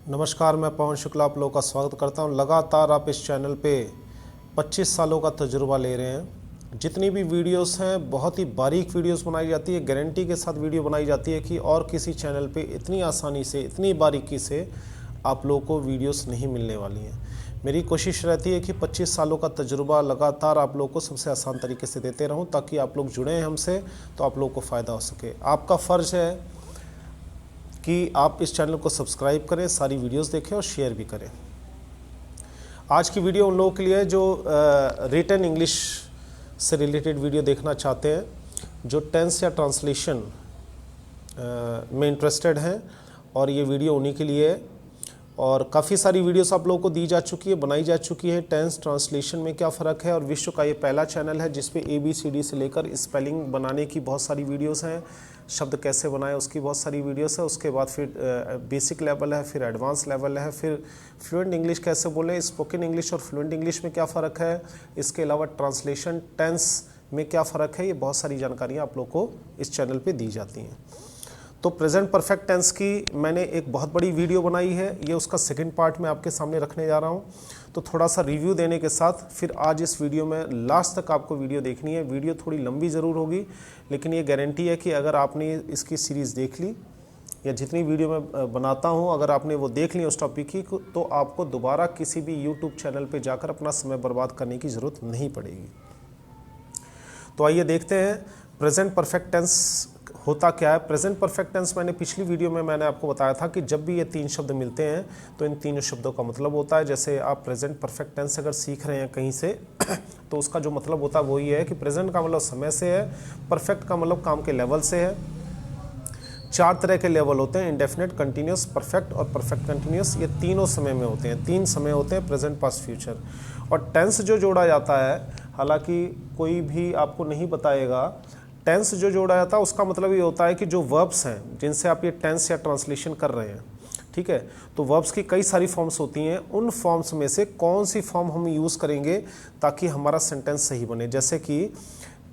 नमस्कार, मैं पवन शुक्ला आप लोगों का स्वागत करता हूं। लगातार आप इस चैनल पे 25 सालों का तजुर्बा ले रहे हैं। जितनी भी वीडियोस हैं बहुत ही बारीक वीडियोस बनाई जाती है, गारंटी के साथ वीडियो बनाई जाती है कि और किसी चैनल पे इतनी आसानी से, इतनी बारीकी से आप लोगों को वीडियोस नहीं मिलने वाली हैं। मेरी कोशिश रहती है कि 25 सालों का तजुर्बा लगातार आप लोगों को सबसे आसान तरीके से देते रहूँ, ताकि आप लोग जुड़ें हमसे तो आप लोगों को फ़ायदा हो सके। आपका फ़र्ज़ है कि आप इस चैनल को सब्सक्राइब करें, सारी वीडियोस देखें और शेयर भी करें। आज की वीडियो उन लोगों के लिए जो रिटन इंग्लिश से रिलेटेड वीडियो देखना चाहते हैं, जो टेंस या ट्रांसलेशन में इंटरेस्टेड हैं, और ये वीडियो उन्हीं के लिए है। और काफ़ी सारी वीडियोस आप लोगों को दी जा चुकी है, बनाई जा चुकी है। टेंस ट्रांसलेशन में क्या फ़र्क है, और विश्व का ये पहला चैनल है जिस पे ABCD से लेकर स्पेलिंग बनाने की बहुत सारी वीडियोस हैं, शब्द कैसे बनाएं उसकी बहुत सारी वीडियोस है। उसके बाद फिर बेसिक लेवल है, फिर एडवांस लेवल है, फिर फ्लुएंट इंग्लिश कैसे बोलें, स्पोकन इंग्लिश और फ्लुएंट इंग्लिश में क्या फ़र्क है, इसके अलावा ट्रांसलेशन टेंस में क्या फ़र्क है, ये बहुत सारी जानकारियाँ आप लोग को इस चैनल पर दी जाती हैं। तो प्रेजेंट परफेक्ट टेंस की मैंने एक बहुत बड़ी वीडियो बनाई है, ये उसका सेकंड पार्ट मैं आपके सामने रखने जा रहा हूँ। तो थोड़ा सा रिव्यू देने के साथ फिर आज इस वीडियो में लास्ट तक आपको वीडियो देखनी है। वीडियो थोड़ी लंबी ज़रूर होगी, लेकिन ये गारंटी है कि अगर आपने इसकी सीरीज़ देख ली, या जितनी वीडियो मैं बनाता हूँ अगर आपने वो देख ली उस टॉपिक की, तो आपको दोबारा किसी भी यूट्यूब चैनल पर जाकर अपना समय बर्बाद करने की ज़रूरत नहीं पड़ेगी। तो आइए देखते हैं प्रेजेंट परफेक्ट टेंस होता क्या है। प्रेजेंट परफेक्ट टेंस मैंने पिछली वीडियो में मैंने आपको बताया था कि जब भी ये तीन शब्द मिलते हैं तो इन तीनों शब्दों का मतलब होता है। जैसे आप प्रेजेंट परफेक्ट टेंस अगर सीख रहे हैं कहीं से तो उसका जो मतलब होता है वही है कि प्रेजेंट का मतलब समय से है, परफेक्ट का मतलब काम के लेवल से है। 4 तरह के लेवल होते हैं, इंडेफिनिट, कंटिन्यूस, परफेक्ट और परफेक्ट कंटिन्यूस। ये तीनों समय में होते हैं, 3 समय होते हैं, प्रेजेंट, पास्ट, फ्यूचर। और टेंस जो जोड़ा जाता है, हालांकि कोई भी आपको नहीं बताएगा, टेंस जो जोड़ा जाता है उसका मतलब ये होता है कि जो वर्ब्स हैं जिनसे आप ये टेंस या ट्रांसलेशन कर रहे हैं, ठीक है, तो वर्ब्स की कई सारी फॉर्म्स होती हैं। उन फॉर्म्स में से कौन सी फॉर्म हम यूज़ करेंगे ताकि हमारा सेंटेंस सही बने। जैसे कि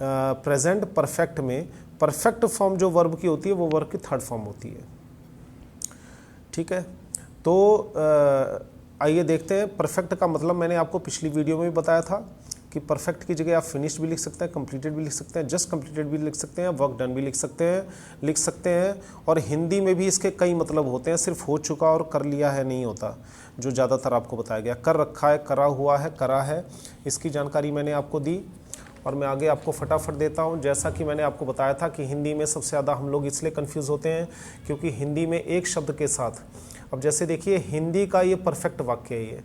प्रेजेंट परफेक्ट में परफेक्ट फॉर्म जो वर्ब की होती है वो वर्ब की थर्ड फॉर्म होती है, ठीक है। तो आइए देखते हैं। परफेक्ट का मतलब मैंने आपको पिछली वीडियो में भी बताया था कि परफेक्ट की जगह आप फिनिश्ड भी लिख सकते हैं, कंप्लीटेड भी लिख सकते हैं, जस्ट कंप्लीटेड भी लिख सकते हैं, वर्क डन भी लिख सकते हैं। और हिंदी में भी इसके कई मतलब होते हैं, सिर्फ हो चुका और कर लिया है नहीं होता, जो ज़्यादातर आपको बताया गया। कर रखा है, करा हुआ है, करा है, इसकी जानकारी मैंने आपको दी और मैं आगे आपको फटाफट देता हूँ। जैसा कि मैंने आपको बताया था कि हिंदी में सबसे ज़्यादा हम लोग इसलिए कन्फ्यूज़ होते हैं क्योंकि हिंदी में एक शब्द के साथ, अब जैसे देखिए हिंदी का ये परफेक्ट वाक्य है, ये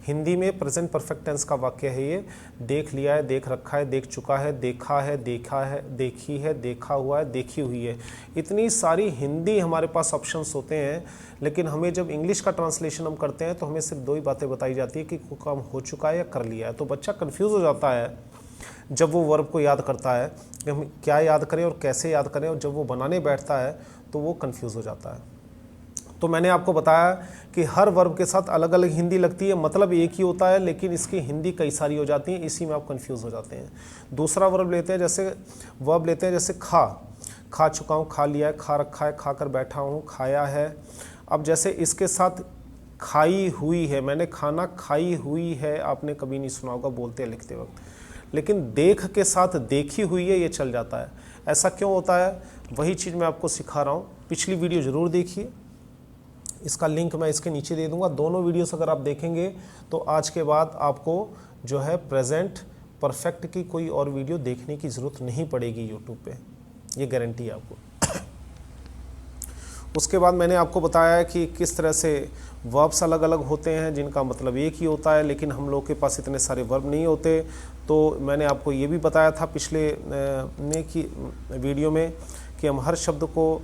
हिंदी में प्रेजेंट परफेक्ट टेंस का वाक्य है ये। देख लिया है, देख रखा है, देख चुका है, देखा है, देखा है, देखी है, देखा हुआ है, देखी हुई है। इतनी सारी हिंदी हमारे पास ऑप्शंस होते हैं, लेकिन हमें जब इंग्लिश का ट्रांसलेशन हम करते हैं तो हमें सिर्फ 2 ही बातें बताई जाती है कि काम हो चुका है या कर लिया है। तो बच्चा कन्फ्यूज़ हो जाता है जब वो वर्ब को याद करता है कि हम क्या याद करें और कैसे याद करें, और जब वो बनाने बैठता है तो वो कन्फ्यूज़ हो जाता है। तो मैंने आपको बताया कि हर वर्ब के साथ अलग अलग हिंदी लगती है, मतलब एक ही होता है, लेकिन इसकी हिंदी कई सारी हो जाती है, इसी में आप कंफ्यूज हो जाते हैं। दूसरा वर्ब लेते हैं, जैसे खा चुका हूँ, खा लिया है, खा रखा है, खा कर बैठा हूँ, खाया है। अब जैसे इसके साथ खाई हुई है, मैंने खाना खाई हुई है आपने कभी नहीं सुना होगा बोलते लिखते वक्त, लेकिन देख के साथ देखी हुई है ये चल जाता है। ऐसा क्यों होता है, वही चीज़ मैं आपको सिखा रहा हूँ। पिछली वीडियो ज़रूर देखिए, इसका लिंक मैं इसके नीचे दे दूंगा। दोनों वीडियोस अगर आप देखेंगे तो आज के बाद आपको जो है प्रेजेंट परफेक्ट की कोई और वीडियो देखने की ज़रूरत नहीं पड़ेगी यूट्यूब पे, ये गारंटी है आपको। उसके बाद मैंने आपको बताया है कि किस तरह से वर्ब्स अलग अलग होते हैं जिनका मतलब एक ही होता है, लेकिन हम लोग के पास इतने सारे वर्ब नहीं होते। तो मैंने आपको ये भी बताया था पिछले वीडियो में कि हम हर शब्द को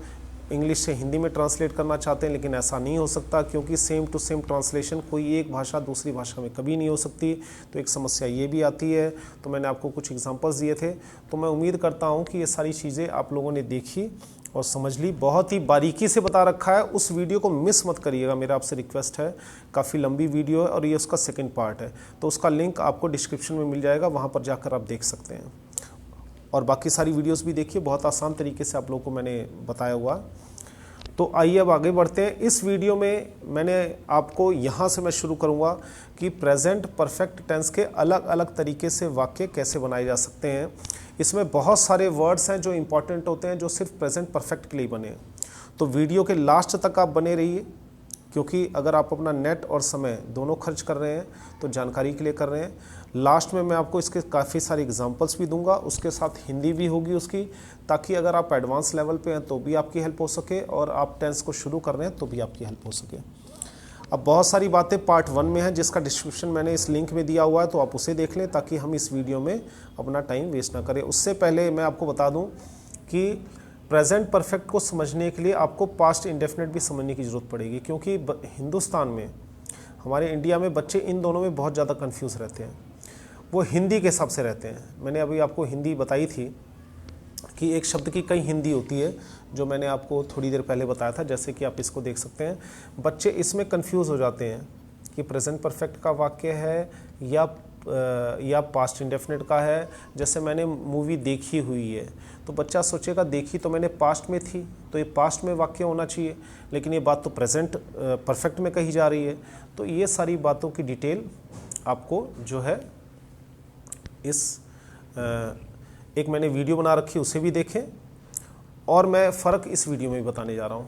इंग्लिश से हिंदी में ट्रांसलेट करना चाहते हैं, लेकिन ऐसा नहीं हो सकता क्योंकि सेम टू सेम ट्रांसलेशन कोई एक भाषा दूसरी भाषा में कभी नहीं हो सकती। तो एक समस्या ये भी आती है। तो मैंने आपको कुछ एग्जांपल्स दिए थे। तो मैं उम्मीद करता हूँ कि ये सारी चीज़ें आप लोगों ने देखी और समझ ली। बहुत ही बारीकी से बता रखा है, उस वीडियो को मिस मत करिएगा, मेरा आपसे रिक्वेस्ट है। काफ़ी लंबी वीडियो है और ये उसका सेकेंड पार्ट है, तो उसका लिंक आपको डिस्क्रिप्शन में मिल जाएगा, वहाँ पर जाकर आप देख सकते हैं। और बाकी सारी वीडियोस भी देखिए, बहुत आसान तरीके से आप लोगों को मैंने बताया हुआ। तो आइए अब आगे बढ़ते हैं। इस वीडियो में मैंने आपको यहाँ से मैं शुरू करूँगा कि प्रेजेंट परफेक्ट टेंस के अलग अलग तरीके से वाक्य कैसे बनाए जा सकते हैं। इसमें बहुत सारे वर्ड्स हैं जो इम्पॉर्टेंट होते हैं, जो सिर्फ प्रेजेंट परफेक्ट के लिए बने हैं। तो वीडियो के लास्ट तक आप बने रहिए, क्योंकि अगर आप अपना नेट और समय दोनों खर्च कर रहे हैं तो जानकारी के लिए कर रहे हैं। लास्ट में मैं आपको इसके काफ़ी सारे एग्जांपल्स भी दूंगा, उसके साथ हिंदी भी होगी उसकी, ताकि अगर आप एडवांस लेवल पे हैं तो भी आपकी हेल्प हो सके और आप टेंस को शुरू कर रहे हैं तो भी आपकी हेल्प हो सके। अब बहुत सारी बातें पार्ट 1 में हैं, जिसका डिस्क्रिप्शन मैंने इस लिंक में दिया हुआ है, तो आप उसे देख लें ताकि हम इस वीडियो में अपना टाइम वेस्ट ना करें। उससे पहले मैं आपको बता दूँ कि प्रेजेंट परफेक्ट को समझने के लिए आपको पास्ट इंडेफिनिट भी समझने की ज़रूरत पड़ेगी, क्योंकि हिंदुस्तान में, हमारे इंडिया में बच्चे इन दोनों में बहुत ज़्यादा कंफ्यूज रहते हैं। वो हिंदी के हिसाब से रहते हैं। मैंने अभी आपको हिंदी बताई थी कि एक शब्द की कई हिंदी होती है, जो मैंने आपको थोड़ी देर पहले बताया था, जैसे कि आप इसको देख सकते हैं। बच्चे इसमें कंफ्यूज हो जाते हैं कि प्रेजेंट परफेक्ट का वाक्य है या पास्ट इंडेफिनिट का है। जैसे मैंने मूवी देखी हुई है, तो बच्चा सोचेगा देखी तो मैंने पास्ट में थी, तो ये पास्ट में वाक्य होना चाहिए, लेकिन ये बात तो प्रेजेंट परफेक्ट में कही जा रही है। तो ये सारी बातों की डिटेल आपको जो है एक मैंने वीडियो बना रखी, उसे भी देखें, और मैं फ़र्क इस वीडियो में भी बताने जा रहा हूँ।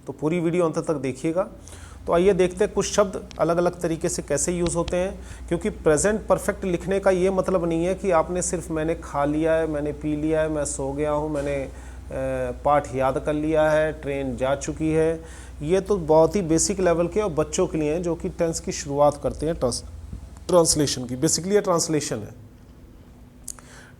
तो पूरी वीडियो अंत तक देखिएगा। तो आइए देखते हैं कुछ शब्द अलग अलग तरीके से कैसे यूज़ होते हैं, क्योंकि प्रेजेंट परफेक्ट लिखने का ये मतलब नहीं है कि आपने सिर्फ मैंने खा लिया है, मैंने पी लिया है, मैं सो गया हूँ, मैंने पाठ याद कर लिया है, ट्रेन जा चुकी है। ये तो बहुत ही बेसिक लेवल के और बच्चों के लिए हैं, जो कि टेंस की शुरुआत करते हैं ट्रांसलेशन की। बेसिकली ये ट्रांसलेशन है।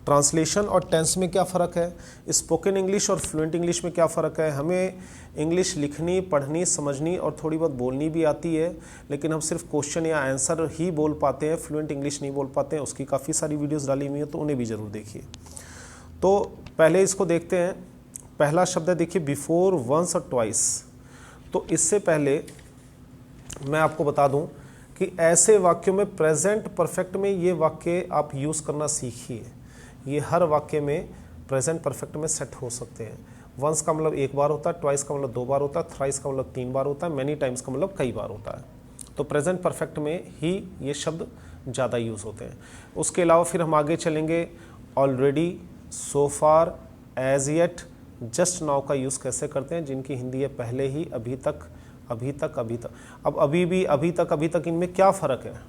ट्रांसलेशन और टेंस में क्या फ़र्क है, स्पोकन इंग्लिश और फ्लुएंट इंग्लिश में क्या फ़र्क है। हमें इंग्लिश लिखनी, पढ़नी, समझनी और थोड़ी बहुत बोलनी भी आती है, लेकिन हम सिर्फ क्वेश्चन या आंसर ही बोल पाते हैं, फ्लुएंट इंग्लिश नहीं बोल पाते हैं। उसकी काफ़ी सारी वीडियोस डाली हुई हैं, तो उन्हें भी ज़रूर देखिए। तो पहले इसको देखते हैं। पहला शब्द है, देखिए, बिफोर, वंस और ट्वाइस। तो इससे पहले मैं आपको बता दूँ कि ऐसे वाक्यों में प्रेजेंट परफेक्ट में ये वाक्य आप यूज़ करना सीखिए। ये हर वाक्य में प्रेजेंट परफेक्ट में सेट हो सकते हैं। वंस का मतलब एक बार होता है, ट्वाइस का मतलब 2 बार होता है, थ्राइस का मतलब 3 बार होता है, मैनी टाइम्स का मतलब कई बार होता है। तो प्रेजेंट परफेक्ट में ही ये शब्द ज़्यादा यूज़ होते हैं। उसके अलावा फिर हम आगे चलेंगे। ऑलरेडी, सो फार, एज येट, जस्ट नाउ का यूज़ कैसे करते हैं, जिनकी हिंदी है पहले ही, अभी तक, अभी तक, अभी तक। अब अभी भी, अभी तक, इनमें क्या फ़र्क है,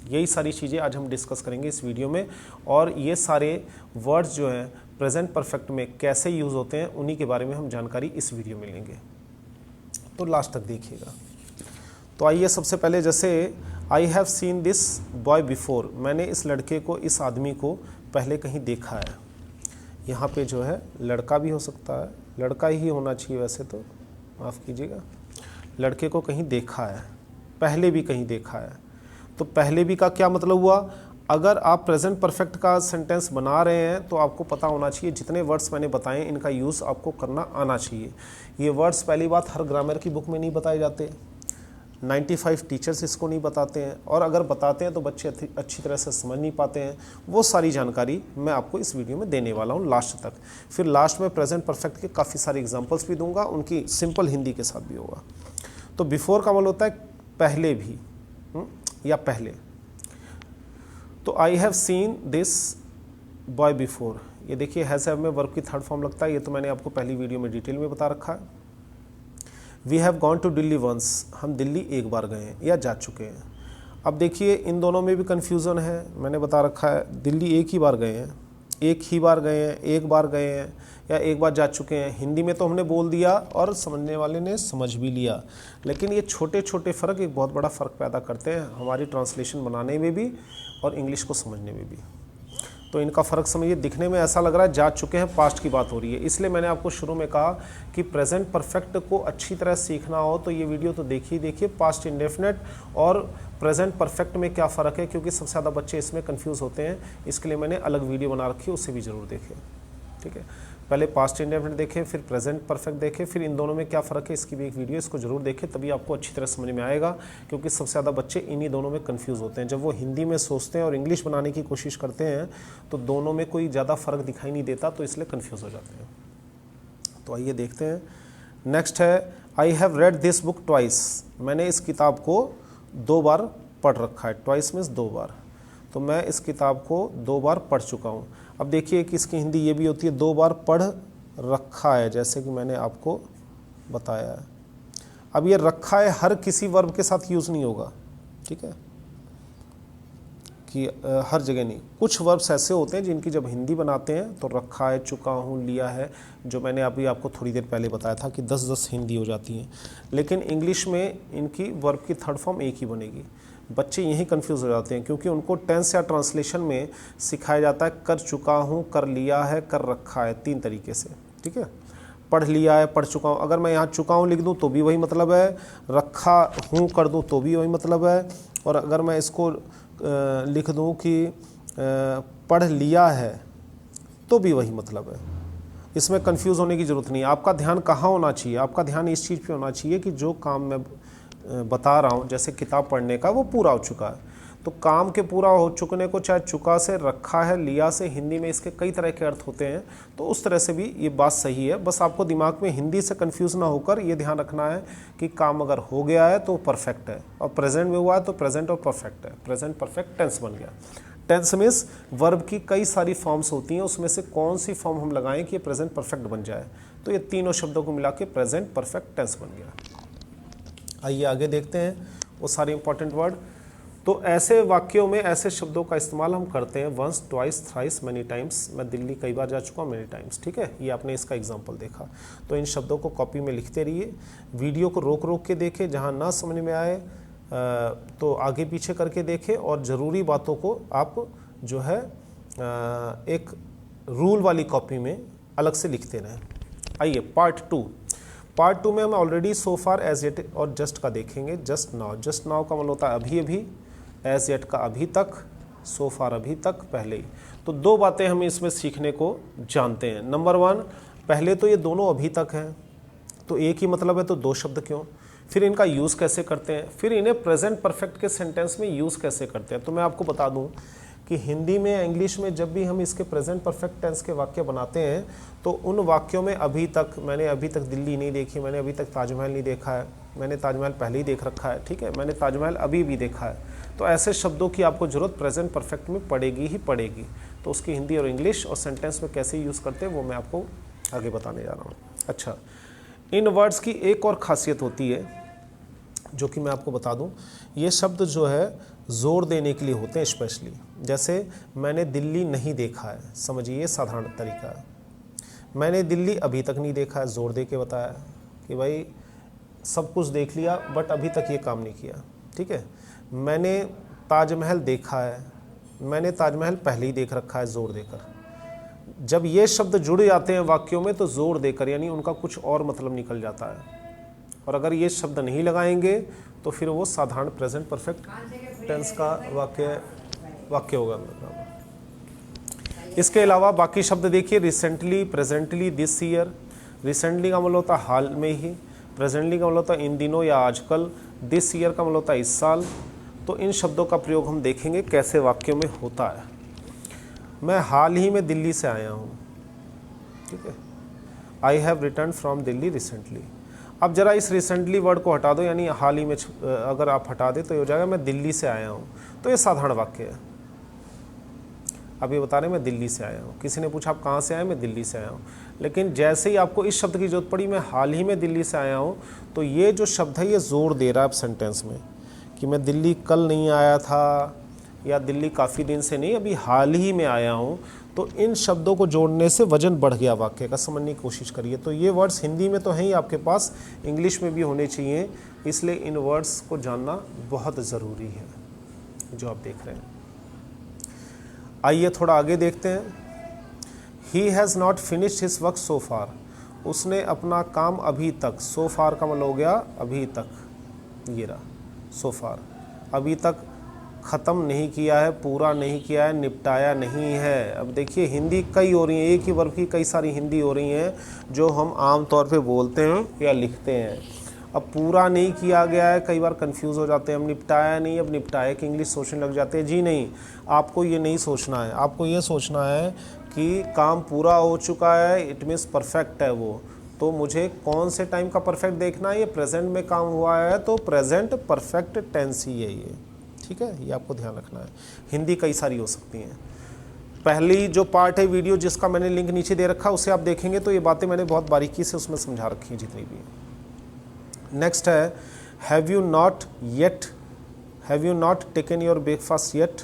यही सारी चीज़ें आज हम डिस्कस करेंगे इस वीडियो में। और ये सारे वर्ड्स जो हैं प्रेजेंट परफेक्ट में कैसे यूज़ होते हैं, उन्हीं के बारे में हम जानकारी इस वीडियो में लेंगे, तो लास्ट तक देखिएगा। तो आइए सबसे पहले, जैसे आई have seen this boy before, मैंने इस लड़के को, इस आदमी को पहले कहीं देखा है। यहाँ पे जो है लड़का भी हो सकता है, लड़का ही होना चाहिए वैसे तो, माफ़ कीजिएगा। लड़के को कहीं देखा है, पहले भी कहीं देखा है। तो पहले भी का क्या मतलब हुआ, अगर आप प्रेजेंट परफेक्ट का सेंटेंस बना रहे हैं तो आपको पता होना चाहिए, जितने वर्ड्स मैंने बताए इनका यूज़ आपको करना आना चाहिए। ये वर्ड्स पहली बात हर ग्रामर की बुक में नहीं बताए जाते, 95 टीचर्स इसको नहीं बताते हैं, और अगर बताते हैं तो बच्चे अच्छी तरह से समझ नहीं पाते हैं। वो सारी जानकारी मैं आपको इस वीडियो में देने वाला हूँ लास्ट तक। फिर लास्ट में प्रेजेंट परफेक्ट के काफ़ी सारे एग्जाम्पल्स भी दूंगा, उनकी सिंपल हिंदी के साथ भी होगा। तो बिफोर का मतलब होता है पहले भी, या पहले। तो आई have seen this boy before, ये देखिए हैज़ हैव में वर्ब की थर्ड फॉर्म लगता है, ये तो मैंने आपको पहली वीडियो में डिटेल में बता रखा है। We have gone to Delhi once, हम दिल्ली एक बार गए हैं या जा चुके हैं। अब देखिए इन दोनों में भी कन्फ्यूज़न है, मैंने बता रखा है दिल्ली एक ही बार गए हैं, एक ही बार गए हैं, एक बार गए हैं, या एक बार जा चुके हैं। हिंदी में तो हमने बोल दिया और समझने वाले ने समझ भी लिया, लेकिन ये छोटे छोटे फ़र्क एक बहुत बड़ा फ़र्क पैदा करते हैं हमारी ट्रांसलेशन बनाने में भी और इंग्लिश को समझने में भी। तो इनका फ़र्क समझिए। दिखने में ऐसा लग रहा है जा चुके हैं, पास्ट की बात हो रही है, इसलिए मैंने आपको शुरू में कहा कि प्रेजेंट परफेक्ट को अच्छी तरह सीखना हो तो ये वीडियो तो देखिए। पास्ट इंडेफिनिट और प्रेजेंट परफेक्ट में क्या फ़र्क है, क्योंकि सबसे ज़्यादा बच्चे इसमें कंफ्यूज होते हैं, इसके लिए मैंने अलग वीडियो बना रखी है, उसे भी ज़रूर देखें। ठीक है, पहले पास्ट इंडेफिनिट देखें, फिर प्रेजेंट परफेक्ट देखें, फिर इन दोनों में क्या फ़र्क है इसकी भी एक वीडियो, इसको जरूर देखें, तभी आपको अच्छी तरह समझ में आएगा। क्योंकि सबसे ज़्यादा बच्चे इन्हीं दोनों में कंफ्यूज होते हैं, जब वो हिंदी में सोचते हैं और इंग्लिश बनाने की कोशिश करते हैं तो दोनों में कोई ज़्यादा फ़र्क दिखाई नहीं देता, तो इसलिए कन्फ्यूज़ हो जाते हैं। तो आइए देखते हैं। नेक्स्ट है I have read this book twice, मैंने इस किताब को 2 बार पढ़ रखा है। ट्वाइस मीन्स 2 बार, तो मैं इस किताब को 2 बार पढ़ चुका हूँ। अब देखिए कि इसकी हिंदी ये भी होती है 2 बार पढ़ रखा है, जैसे कि मैंने आपको बताया है। अब ये रखा है हर किसी वर्ब के साथ यूज़ नहीं होगा, ठीक है, कि हर जगह नहीं। कुछ वर्ब्स ऐसे होते हैं जिनकी जब हिंदी बनाते हैं तो रखा है, चुका हूँ, लिया है, जो मैंने अभी आपको थोड़ी देर पहले बताया था कि 10-10 हिंदी हो जाती हैं। लेकिन इंग्लिश में इनकी वर्ब की थर्ड फॉर्म एक ही बनेगी। बच्चे यही कंफ्यूज हो जाते हैं क्योंकि उनको टेंस या ट्रांसलेशन में सिखाया जाता है कर चुका हूँ, कर लिया है, कर रखा है, 3 तरीके से, ठीक है। पढ़ लिया है, पढ़ चुका हूँ, अगर मैं यहाँ चुका हूँ लिख दूँ तो भी वही मतलब है, रखा हूँ कर दूँ तो भी वही मतलब है, और अगर मैं इसको लिख दूँ कि पढ़ लिया है तो भी वही मतलब है। इसमें कंफ्यूज होने की ज़रूरत नहीं है। आपका ध्यान कहाँ होना चाहिए? आपका ध्यान इस चीज़ पे होना चाहिए कि जो काम मैं बता रहा हूँ, जैसे किताब पढ़ने का, वो पूरा हो चुका है। तो काम के पूरा हो चुकने को चाहे चुका से, रखा है, लिया से, हिंदी में इसके कई तरह के अर्थ होते हैं, तो उस तरह से भी ये बात सही है। बस आपको दिमाग में हिंदी से कंफ्यूज ना होकर ये ध्यान रखना है कि काम अगर हो गया है तो परफेक्ट है, और प्रेजेंट में हुआ है तो प्रेजेंट और परफेक्ट है। प्रेजेंट परफेक्ट टेंस बन गया। टेंस मीन्स वर्ब की कई सारी फॉर्म्स होती हैं, उसमें से कौन सी फॉर्म हम लगाएं कि ये प्रेजेंट परफेक्ट बन जाए, तो ये तीनों शब्दों को मिला के प्रेजेंट परफेक्ट टेंस बन गया। आइए आगे देखते हैं वो सारे इंपॉर्टेंट वर्ड। तो ऐसे वाक्यों में ऐसे शब्दों का इस्तेमाल हम करते हैं once, twice, thrice, many times. मैं दिल्ली कई बार जा चुका हूँ, मैनी टाइम्स, ठीक है। ये आपने इसका एग्जांपल देखा। तो इन शब्दों को कॉपी में लिखते रहिए, वीडियो को रोक रोक के देखें, जहाँ ना समझ में आए तो आगे पीछे करके देखें, और ज़रूरी बातों को आप जो है एक रूल वाली कॉपी में अलग से लिखते रहें। आइए पार्ट 2। पार्ट 2 में हम ऑलरेडी सो फार, एज येट और जस्ट का देखेंगे। जस्ट नाउ, जस्ट नाउ का मतलब होता है अभी अभी, एज येट का अभी तक, सो फार अभी तक, पहले ही। तो 2 बातें हम इसमें सीखने को जानते हैं। नंबर 1, पहले तो ये दोनों अभी तक हैं, तो एक ही मतलब है तो 2 शब्द क्यों। फिर इनका यूज़ कैसे करते हैं, फिर इन्हें प्रेजेंट परफेक्ट के सेंटेंस में यूज़ कैसे करते हैं। तो मैं आपको बता दूं कि हिंदी में, इंग्लिश में जब भी हम इसके प्रेजेंट परफेक्ट टेंस के वाक्य बनाते हैं तो उन वाक्यों में अभी तक, मैंने अभी तक दिल्ली नहीं देखी, मैंने अभी तक ताजमहल नहीं देखा है, मैंने ताजमहल पहले ही देख रखा है, ठीक है, मैंने ताजमहल अभी भी देखा है, तो ऐसे शब्दों की आपको ज़रूरत प्रेजेंट परफेक्ट में पड़ेगी ही पड़ेगी। तो उसकी हिंदी और इंग्लिश और सेंटेंस में कैसे यूज़ करते हैं वो मैं आपको आगे बताने जा रहा हूँ। अच्छा, इन वर्ड्स की एक और ख़ासियत होती है जो कि मैं आपको बता दूं, ये शब्द जो है ज़ोर देने के लिए होते हैं स्पेशली। जैसे मैंने दिल्ली नहीं देखा है, समझिए ये साधारण तरीका है। मैंने दिल्ली अभी तक नहीं देखा है, ज़ोर दे के बताया कि भाई सब कुछ देख लिया बट अभी तक ये काम नहीं किया, ठीक है। मैंने ताजमहल देखा है, मैंने ताजमहल पहले ही देख रखा है, ज़ोर देकर। जब ये शब्द जुड़ जाते हैं वाक्यों में तो ज़ोर देकर, यानी उनका कुछ और मतलब निकल जाता है। और अगर ये शब्द नहीं लगाएंगे तो फिर वो साधारण प्रेजेंट परफेक्ट टेंस का वाक्य होगा। इसके अलावा बाकी शब्द देखिए, recently, presently, this year. Recently का मतलब होता है हाल में ही, प्रेजेंटली का मतलब होता है इन दिनों या आजकल, दिस ईयर का मतलब होता है इस साल। तो इन शब्दों का प्रयोग हम देखेंगे कैसे वाक्यों में होता है। मैं हाल ही में दिल्ली से आया हूँ, ठीक है। I have return from Delhi recently. अब जरा इस रिसेंटली वर्ड को हटा दो, यानी हाल ही में अगर आप हटा दे तो ये हो जाएगा मैं दिल्ली से आया हूँ। तो ये साधारण वाक्य है। अब ये बता रहे मैं दिल्ली से आया हूँ। किसी ने पूछा आप कहाँ से आए, मैं दिल्ली से आया हूँ। लेकिन जैसे ही आपको इस शब्द की जरूरत पड़ी, मैं हाल ही में दिल्ली से आया हूँ, तो ये जो शब्द है ये जोर दे रहा है सेंटेंस में कि मैं दिल्ली कल नहीं आया था, या दिल्ली काफ़ी दिन से नहीं, अभी हाल ही में आया हूँ। तो इन शब्दों को जोड़ने से वजन बढ़ गया वाक्य का, समझने की कोशिश करिए। तो ये वर्ड्स हिंदी में तो हैं ही आपके पास, इंग्लिश में भी होने चाहिए, इसलिए इन वर्ड्स को जानना बहुत ज़रूरी है जो आप देख रहे हैं। आइए थोड़ा आगे देखते हैं। He has not finished his work so far. उसने अपना काम अभी तक, सो फार का मतलब हो गया अभी तक, ये रहा सो फार, अभी तक ख़त्म नहीं किया है, पूरा नहीं किया है, निपटाया नहीं है। अब देखिए हिंदी कई हो रही हैं, एक ही वर्ब की कई सारी हिंदी हो रही हैं जो हम आम तौर पे बोलते हैं या लिखते हैं। अब पूरा नहीं किया गया है, कई बार कंफ्यूज हो जाते हैं, हम निपटाया नहीं, अब निपटाया की इंग्लिश सोचने लग जाते हैं। जी नहीं, आपको ये नहीं सोचना है, आपको ये सोचना है कि काम पूरा हो चुका है, इट मीन्स परफेक्ट है वो, तो मुझे कौन से टाइम का परफेक्ट देखना है, ये प्रेजेंट में काम हुआ है तो प्रेजेंट परफेक्ट टेंस ही है ये, ठीक है, ये आपको ध्यान रखना है। हिंदी कई सारी हो सकती हैं। पहली जो पार्ट है वीडियो जिसका मैंने लिंक नीचे दे रखा, उसे आप देखेंगे तो ये बातें मैंने बहुत बारीकी से उसमें समझा रखी हैं जितनी भी। नेक्स्ट है have you not taken your breakfast yet.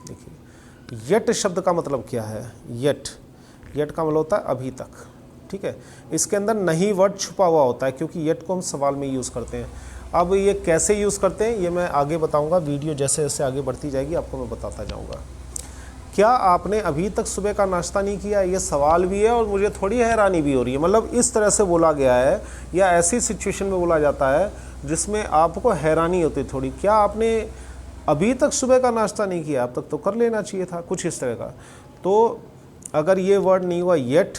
देखिए येट शब्द का मतलब क्या है, येट का मतलब होता है अभी तक, ठीक है। इसके अंदर नहीं वर्ड छुपा हुआ होता है क्योंकि येट को हम सवाल में यूज़ करते हैं। अब ये कैसे यूज़ करते हैं ये मैं आगे बताऊंगा, वीडियो जैसे जैसे आगे बढ़ती जाएगी आपको मैं बताता जाऊंगा। क्या आपने अभी तक सुबह का नाश्ता नहीं किया, ये सवाल भी है और मुझे थोड़ी हैरानी भी हो रही है। मतलब इस तरह से बोला गया है या ऐसी सिचुएशन में बोला जाता है जिसमें आपको हैरानी होती है थोड़ी, क्या आपने अभी तक सुबह का नाश्ता नहीं किया, अब तक तो कर लेना चाहिए था, कुछ इस तरह का। तो अगर ये वर्ड नहीं हुआ येट,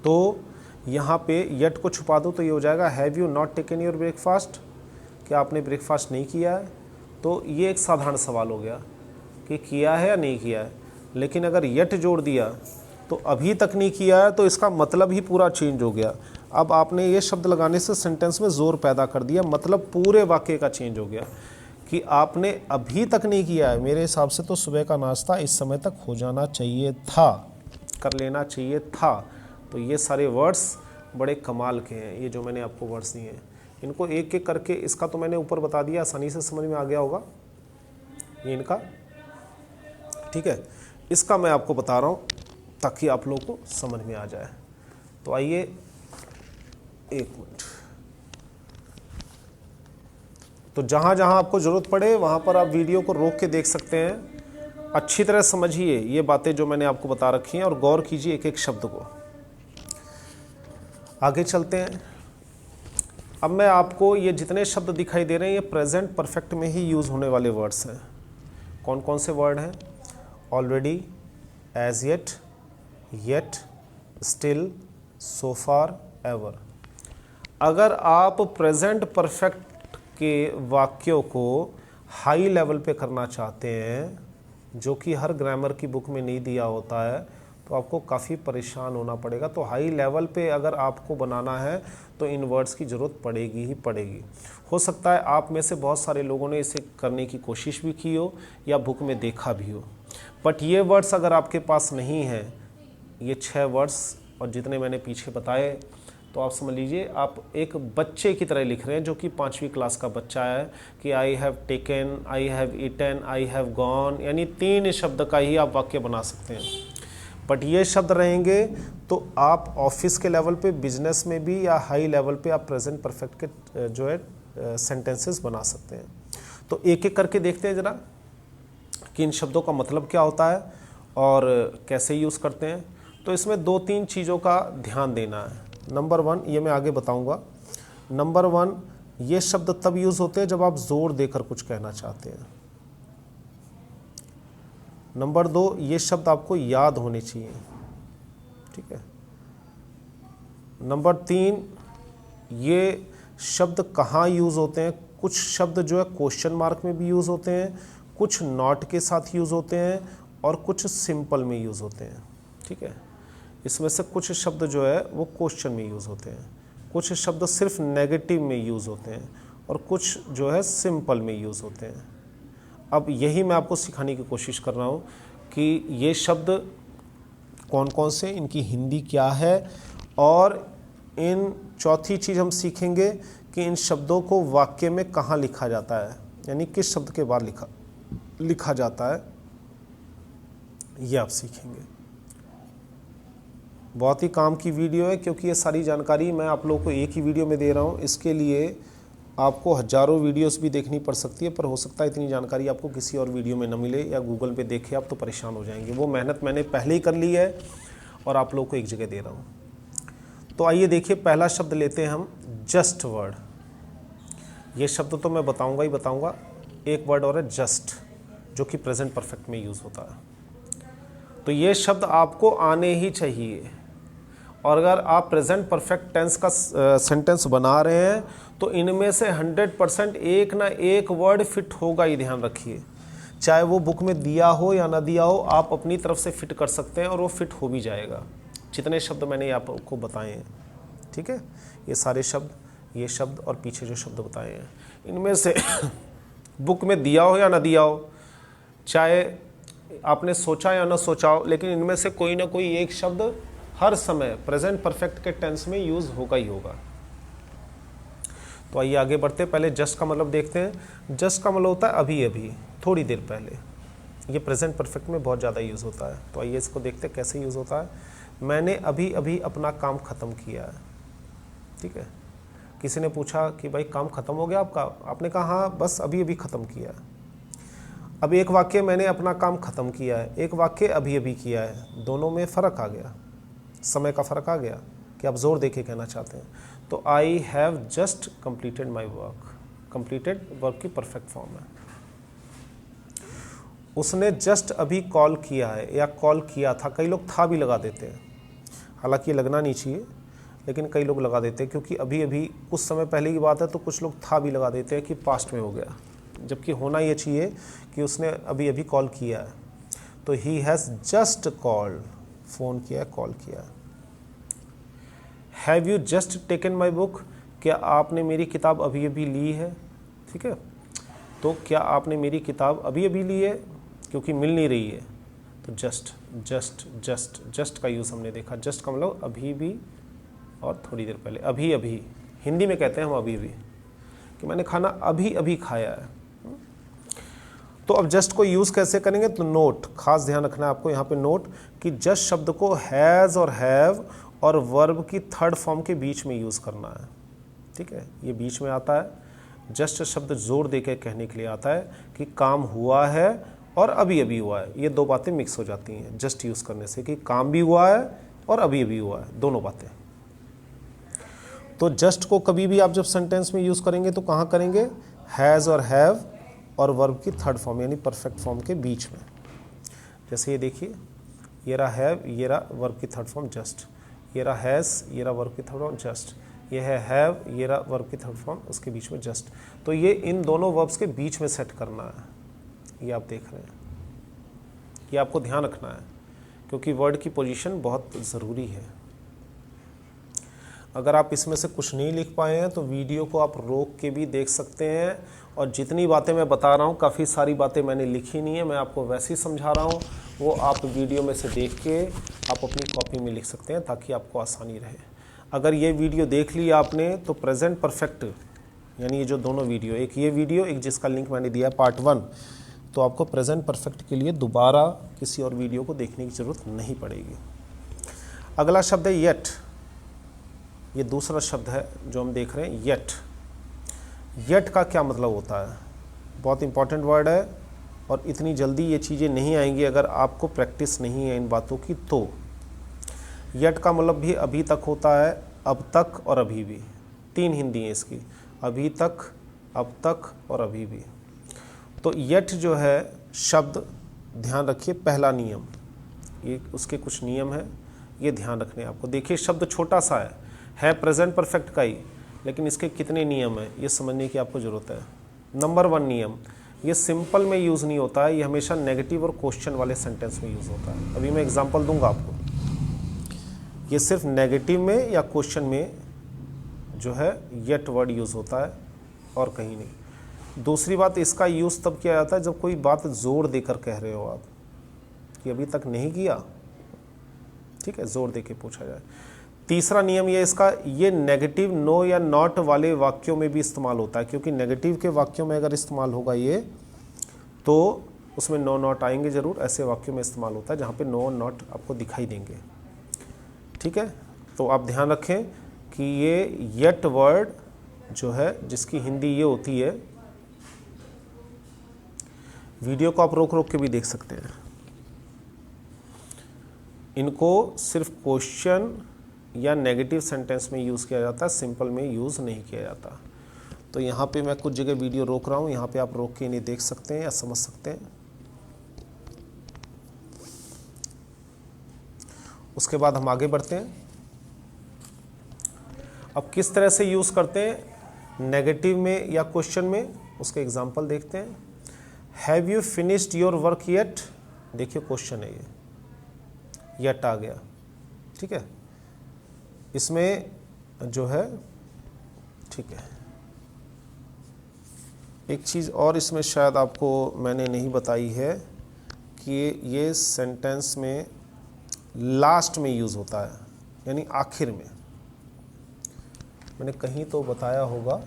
तो यहाँ पे येट को छुपा दो तो ये हो जाएगा have you not taken your breakfast, क्या आपने ब्रेकफास्ट नहीं किया है। तो ये एक साधारण सवाल हो गया कि किया है या नहीं किया है। लेकिन अगर येट जोड़ दिया तो अभी तक नहीं किया है, तो इसका मतलब ही पूरा चेंज हो गया। अब आपने ये शब्द लगाने से सेंटेंस में ज़ोर पैदा कर दिया, मतलब पूरे वाक्य का चेंज हो गया कि आपने अभी तक नहीं किया है। मेरे हिसाब से तो सुबह का नाश्ता इस समय तक हो जाना चाहिए था, कर लेना चाहिए था। तो ये सारे वर्ड्स बड़े कमाल के हैं, ये जो मैंने आपको वर्ड्स दिए हैं इनको एक एक करके, इसका तो मैंने ऊपर बता दिया, आसानी से समझ में आ गया होगा ये इनका, ठीक है। इसका मैं आपको बता रहा हूँ ताकि आप लोगों को समझ में आ जाए। तो आइए एक मिनट, तो जहाँ जहाँ आपको ज़रूरत पड़े वहाँ पर आप वीडियो को रोक के देख सकते हैं। अच्छी तरह समझिए ये बातें जो मैंने आपको बता रखी हैं और गौर कीजिए एक एक शब्द को। आगे चलते हैं। अब मैं आपको ये जितने शब्द दिखाई दे रहे हैं ये प्रेजेंट परफेक्ट में ही यूज़ होने वाले वर्ड्स हैं। कौन कौन से वर्ड हैं, already, just yet, yet, still, so far, ever. अगर आप प्रेजेंट परफेक्ट के वाक्यों को हाई लेवल पे करना चाहते हैं, जो कि हर ग्रामर की बुक में नहीं दिया होता है, तो आपको काफ़ी परेशान होना पड़ेगा। तो हाई लेवल पे अगर आपको बनाना है तो इन वर्ड्स की ज़रूरत पड़ेगी ही पड़ेगी। हो सकता है आप में से बहुत सारे लोगों ने इसे करने की कोशिश भी की हो या बुक में देखा भी हो, बट ये वर्ड्स अगर आपके पास नहीं है, ये 6 वर्ड्स और जितने मैंने पीछे बताए, तो आप समझ लीजिए आप एक बच्चे की तरह लिख रहे हैं जो कि 5वीं क्लास का बच्चा है कि I have taken, I have eaten, I have gone, यानी 3 शब्द का ही आप वाक्य बना सकते हैं। बट ये शब्द रहेंगे तो आप ऑफिस के लेवल पे, बिजनेस में भी या हाई लेवल पे आप प्रेजेंट परफेक्ट के जो है सेंटेंसेस बना सकते हैं। तो एक एक करके देखते हैं ज़रा कि इन शब्दों का मतलब क्या होता है और कैसे यूज़ करते हैं। तो इसमें 2-3 चीज़ों का ध्यान देना है। नंबर 1, ये मैं आगे बताऊंगा। नंबर 1, ये शब्द तब यूज़ होते हैं जब आप जोर देकर कुछ कहना चाहते हैं। नंबर 2, ये शब्द आपको याद होने चाहिए, ठीक है। नंबर 3, ये शब्द कहाँ यूज़ होते हैं। कुछ शब्द जो है क्वेश्चन मार्क में भी यूज़ होते हैं, कुछ नॉट के साथ यूज़ होते हैं और कुछ सिंपल में यूज़ होते हैं, ठीक है। इसमें से कुछ शब्द जो है वो क्वेश्चन में यूज़ होते हैं, कुछ शब्द सिर्फ नेगेटिव में यूज़ होते हैं और कुछ जो है सिंपल में यूज़ होते हैं। अब यही मैं आपको सिखाने की कोशिश कर रहा हूँ कि ये शब्द कौन कौन से, इनकी हिंदी क्या है, और इन चौथी चीज़ हम सीखेंगे कि इन शब्दों को वाक्य में कहाँ लिखा जाता है, यानी किस शब्द के बाद लिखा जाता है, ये आप सीखेंगे। बहुत ही काम की वीडियो है क्योंकि ये सारी जानकारी मैं आप लोगों को एक ही वीडियो में दे रहा हूँ। इसके लिए आपको हज़ारों वीडियोस भी देखनी पड़ सकती है, पर हो सकता है इतनी जानकारी आपको किसी और वीडियो में न मिले या गूगल पे देखे आप तो परेशान हो जाएंगे। वो मेहनत मैंने पहले ही कर ली है और आप लोगों को एक जगह दे रहा हूँ। तो आइए देखिए, पहला शब्द लेते हैं हम, जस्ट वर्ड। ये शब्द तो मैं बताऊँगा ही बताऊँगा। एक वर्ड और है जस्ट, जो कि प्रेजेंट परफेक्ट में यूज़ होता है। तो ये शब्द आपको आने ही चाहिए, और अगर आप प्रेजेंट परफेक्ट टेंस का सेंटेंस बना रहे हैं तो इनमें से 100% एक ना एक वर्ड फिट होगा ही, ध्यान रखिए। चाहे वो बुक में दिया हो या ना दिया हो, आप अपनी तरफ से फिट कर सकते हैं और वो फिट हो भी जाएगा, जितने शब्द मैंने आपको बताए हैं, ठीक है, ये सारे शब्द, ये शब्द और पीछे जो शब्द बताए हैं, इनमें से बुक में दिया हो या ना दिया हो, चाहे आपने सोचा या ना सोचा हो, लेकिन इनमें से कोई ना कोई एक शब्द हर समय प्रेजेंट परफेक्ट के टेंस में यूज होगा ही होगा। तो आइए आगे बढ़ते हैं। पहले जस्ट का मतलब देखते हैं। जस्ट का मतलब होता है अभी अभी, थोड़ी देर पहले। ये प्रेजेंट परफेक्ट में बहुत ज़्यादा यूज़ होता है। तो आइए इसको देखते हैं कैसे यूज़ होता है। मैंने अभी अभी अपना काम ख़त्म किया है, ठीक है। किसी ने पूछा कि भाई काम ख़त्म हो गया आपका, आपने कहा हाँ बस अभी अभी ख़त्म किया है। अब एक वाक्य मैंने अपना काम ख़त्म किया है, एक वाक्य अभी अभी किया है, दोनों में फ़र्क आ गया, समय का फ़र्क आ गया कि आप जोर देके कहना चाहते हैं। तो I have just completed my work. Completed work की परफेक्ट फॉर्म है। उसने जस्ट अभी कॉल किया है या कॉल किया था। कई लोग था भी लगा देते हैं, हालांकि ये लगना नहीं चाहिए, लेकिन कई लोग लगा देते हैं क्योंकि अभी अभी कुछ समय पहले की बात है, तो कुछ लोग था भी लगा देते हैं कि पास्ट में हो गया, जबकि होना ये चाहिए कि उसने अभी अभी कॉल किया है। तो he has just called, phone किया, कॉल किया। Have you just taken my book, क्या आपने मेरी किताब अभी अभी ली है, ठीक है। तो क्या आपने मेरी किताब अभी अभी ली है, क्योंकि मिल नहीं रही है, तो जस्ट जस्ट जस्ट जस्ट का यूज़ हमने देखा। जस्ट का मतलब अभी भी और थोड़ी देर पहले। अभी अभी हिंदी में कहते हैं हम अभी अभी, कि मैंने खाना अभी अभी खाया है। तो अब जस्ट को यूज़ कैसे करेंगे, तो नोट, खास ध्यान रखना है आपको यहाँ पे नोट, कि जस्ट शब्द को हैज़ और हैव और वर्ब की थर्ड फॉर्म के बीच में यूज़ करना है, ठीक है। ये बीच में आता है। जस्ट शब्द जोर देकर कहने के लिए आता है कि काम हुआ है और अभी अभी हुआ है। ये दो बातें मिक्स हो जाती हैं जस्ट यूज़ करने से, कि काम भी हुआ है और अभी अभी हुआ है, दोनों बातें। तो जस्ट को कभी भी आप जब सेंटेंस में यूज़ करेंगे तो कहाँ करेंगे, हैज़ और हैव और वर्ब की थर्ड फॉर्म यानी परफेक्ट फॉर्म के बीच में। जैसे ये देखिए, ये रहा हैव, ये रहा वर्ब की थर्ड फॉर्म जस्ट, ये रहा हैज़, ये रहा वर्ब की थर्ड फॉर्म जस्ट, ये है हैव, ये रहा वर्ब की थर्ड फॉर्म, उसके बीच में जस्ट। तो ये इन दोनों वर्ब्स के बीच में सेट करना है, ये आप देख रहे हैं। ये आपको ध्यान रखना है क्योंकि वर्ड की पोजीशन बहुत ज़रूरी है। अगर आप इसमें से कुछ नहीं लिख पाए हैं तो वीडियो को आप रोक के भी देख सकते हैं, और जितनी बातें मैं बता रहा हूँ, काफ़ी सारी बातें मैंने लिखी नहीं है, मैं आपको वैसे ही समझा रहा हूँ, वो आप वीडियो में से देख के आप अपनी कॉपी में लिख सकते हैं ताकि आपको आसानी रहे। अगर ये वीडियो देख लिया आपने तो प्रेजेंट परफेक्ट यानी ये जो दोनों वीडियो, एक ये वीडियो, एक जिसका लिंक मैंने दिया पार्ट 1, तो आपको प्रेजेंट परफेक्ट के लिए दोबारा किसी और वीडियो को देखने की ज़रूरत नहीं पड़ेगी। अगला शब्द है येट। ये दूसरा शब्द है जो हम देख रहे हैं, येट। येट का क्या मतलब होता है, बहुत इंपॉर्टेंट वर्ड है, और इतनी जल्दी ये चीज़ें नहीं आएंगी अगर आपको प्रैक्टिस नहीं है इन बातों की। तो येट का मतलब भी अभी तक होता है, अब तक और अभी भी। 3 हिंदी है इसकी, अभी तक, अब तक और अभी भी। तो येट जो है शब्द, ध्यान रखिए, पहला नियम, ये उसके कुछ नियम है, ये ध्यान रखने आपको। देखिए शब्द छोटा सा है प्रेजेंट परफेक्ट का ही, लेकिन इसके कितने नियम हैं ये समझने की आपको ज़रूरत है। नंबर 1 नियम, ये सिंपल में यूज़ नहीं होता है, ये हमेशा नेगेटिव और क्वेश्चन वाले सेंटेंस में यूज़ होता है। अभी मैं एग्जांपल दूंगा आपको। ये सिर्फ नेगेटिव में या क्वेश्चन में जो है येट वर्ड यूज़ होता है और कहीं नहीं। दूसरी बात, इसका यूज़ तब किया जाता है जब कोई बात जोर देकर कह रहे हो आप कि अभी तक नहीं किया, ठीक है, जोर देके पूछा जाए। तीसरा नियम ये इसका, ये नेगेटिव नो या नॉट वाले वाक्यों में भी इस्तेमाल होता है, क्योंकि नेगेटिव के वाक्यों में अगर इस्तेमाल होगा ये, तो उसमें नो नॉट आएंगे ज़रूर। ऐसे वाक्यों में इस्तेमाल होता है जहाँ पे नो नॉट आपको दिखाई देंगे, ठीक है। तो आप ध्यान रखें कि ये येट वर्ड जो है, जिसकी हिंदी ये होती है, वीडियो को आप रोक रोक के भी देख सकते हैं। इनको सिर्फ क्वेश्चन या नेगेटिव सेंटेंस में यूज़ किया जाता है, सिंपल में यूज़ नहीं किया जाता। तो यहाँ पे मैं कुछ जगह वीडियो रोक रहा हूँ, यहाँ पे आप रोक के इन्हें देख सकते हैं या समझ सकते हैं। उसके बाद हम आगे बढ़ते हैं। अब किस तरह से यूज़ करते हैं नेगेटिव में या क्वेश्चन में, उसके एग्जाम्पल देखते हैं। Have you finished your work yet, देखिए क्वेश्चन है ये, येट आ गया, ठीक है, इसमें जो है, ठीक है, एक चीज़ और इसमें शायद आपको मैंने नहीं बताई है कि ये सेंटेंस में लास्ट में यूज़ होता है, यानी आखिर में। मैंने कहीं तो बताया होगा,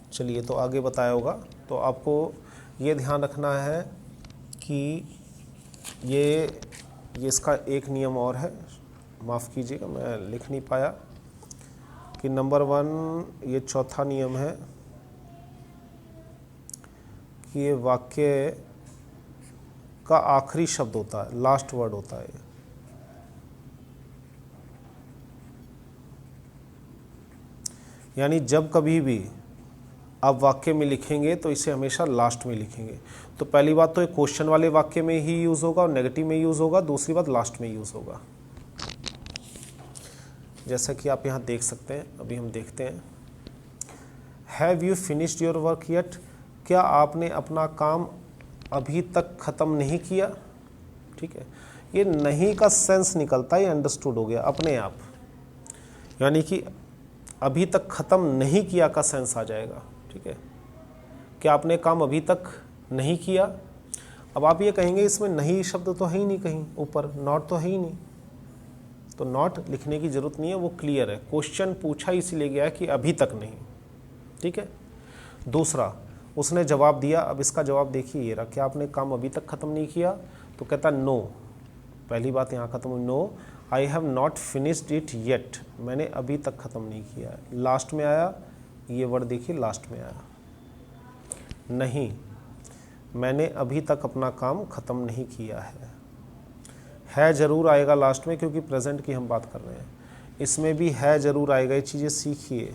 चलिए तो आगे बताया होगा। तो आपको ये ध्यान रखना है कि ये इसका एक नियम और है, माफ़ कीजिएगा मैं लिख नहीं पाया, कि नंबर 1 ये चौथा नियम है कि ये वाक्य का आखिरी शब्द होता है, लास्ट वर्ड होता है। यानी जब कभी भी आप वाक्य में लिखेंगे तो इसे हमेशा लास्ट में लिखेंगे। तो पहली बात तो ये क्वेश्चन वाले वाक्य में ही यूज़ होगा और नेगेटिव में यूज़ होगा, दूसरी बात लास्ट में यूज़ होगा। जैसा कि आप यहाँ देख सकते हैं, अभी हम देखते हैं, have you finished your work yet, क्या आपने अपना काम अभी तक ख़त्म नहीं किया। ठीक है, ये नहीं का सेंस निकलता है, अंडरस्टूड हो गया अपने आप, यानी कि अभी तक ख़त्म नहीं किया का सेंस आ जाएगा। ठीक है, क्या आपने काम अभी तक नहीं किया। अब आप ये कहेंगे इसमें नहीं शब्द तो है ही नहीं, कहीं ऊपर नॉट तो है ही नहीं, तो नॉट लिखने की ज़रूरत नहीं है, वो क्लियर है। क्वेश्चन पूछा इसीलिए गया है कि अभी तक नहीं। ठीक है, दूसरा उसने जवाब दिया, अब इसका जवाब देखिए ये रहा, क्या आपने काम अभी तक ख़त्म नहीं किया, तो कहता नो। पहली बात यहाँ ख़त्म हुई, no I have not finished it yet, मैंने अभी तक ख़त्म नहीं किया है। लास्ट में आया, ये वर्ड देखिए लास्ट में आया, नहीं मैंने अभी तक अपना काम ख़त्म नहीं किया है ज़रूर आएगा लास्ट में, क्योंकि प्रेजेंट की हम बात कर रहे हैं। इसमें भी है ज़रूर आएगा, ये चीज़ें सीखिए,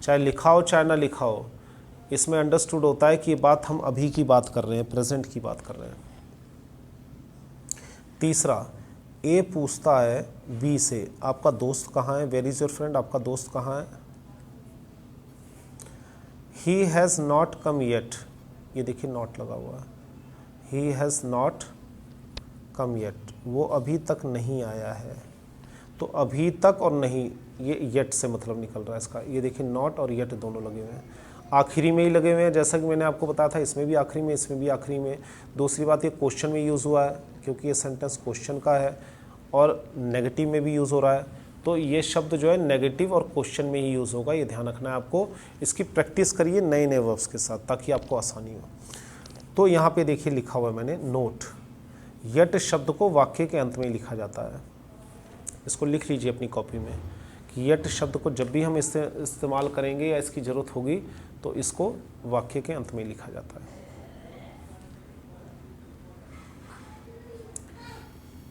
चाहे लिखा हो चाहे ना लिखा हो, इसमें अंडरस्टूड होता है कि ये बात हम अभी की बात कर रहे हैं, प्रेजेंट की बात कर रहे हैं। तीसरा, ए पूछता है बी से, आपका दोस्त कहाँ है, वेयर इज़ योर फ्रेंड, आपका दोस्त कहाँ है। He has not come yet, ये देखिए नॉट लगा हुआ है, he has not come yet, वो अभी तक नहीं आया है। तो अभी तक और नहीं, ये येट से मतलब निकल रहा है इसका, ये देखिए नॉट और येट दोनों लगे हुए हैं, आखिरी में ही लगे हुए हैं, जैसा कि मैंने आपको बताया था, इसमें भी आखिरी में, इसमें भी आखिरी में। दूसरी बात, ये क्वेश्चन में यूज़ हुआ है क्योंकि ये सेंटेंस क्वेश्चन का है, और नेगेटिव में भी यूज़ हो रहा है, तो ये शब्द जो है नेगेटिव और क्वेश्चन में ही यूज़ होगा, ये ध्यान रखना है आपको। इसकी प्रैक्टिस करिए नए नए वर्ब्स के साथ ताकि आपको आसानी हो। तो यहाँ पे देखिए लिखा हुआ है मैंने नोट, यट शब्द को वाक्य के अंत में लिखा जाता है, इसको लिख लीजिए अपनी कॉपी में कि यट शब्द को जब भी हम इससे इस्तेमाल करेंगे या इसकी ज़रूरत होगी तो इसको वाक्य के अंत में लिखा जाता है।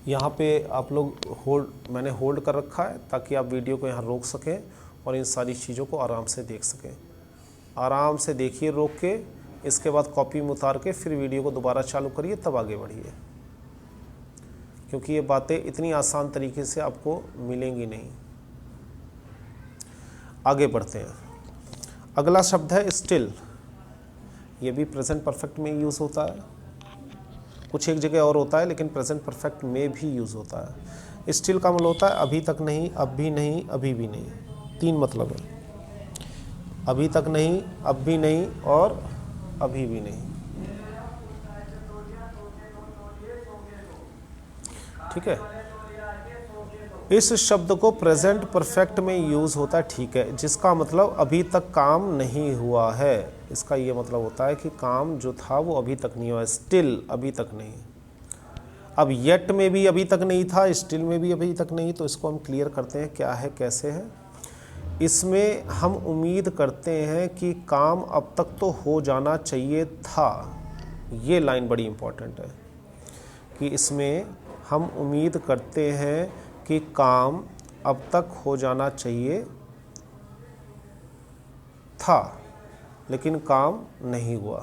यहाँ पे आप लोग मैंने होल्ड कर रखा है ताकि आप वीडियो को यहाँ रोक सकें और इन सारी चीज़ों को आराम से देख सकें। आराम से देखिए रोक के, इसके बाद कॉपी में उतार के फिर वीडियो को दोबारा चालू करिए, तब आगे बढ़िए, क्योंकि ये बातें इतनी आसान तरीके से आपको मिलेंगी नहीं। आगे बढ़ते हैं। अगला शब्द है स्टिल, ये भी प्रेजेंट परफेक्ट में यूज़ होता है, कुछ एक जगह और होता है लेकिन प्रेजेंट परफेक्ट में भी यूज़ होता है। स्टिल का मतलब होता है अभी तक नहीं, अब भी नहीं, अभी भी नहीं, तीन मतलब है, अभी तक नहीं, अब भी नहीं और अभी भी नहीं। ठीक है, इस शब्द को प्रेजेंट परफेक्ट में यूज़ होता है, ठीक है, जिसका मतलब अभी तक काम नहीं हुआ है, इसका ये मतलब होता है कि काम जो था वो अभी तक नहीं हुआ है, स्टिल अभी तक नहीं। अब येट में भी अभी तक नहीं था, स्टिल में भी अभी तक नहीं, तो इसको हम क्लियर करते हैं क्या है कैसे है। इसमें हम उम्मीद करते हैं कि काम अब तक तो हो जाना चाहिए था, ये लाइन बड़ी इम्पॉर्टेंट है कि इसमें हम उम्मीद करते हैं कि काम अब तक हो जाना चाहिए था लेकिन काम नहीं हुआ।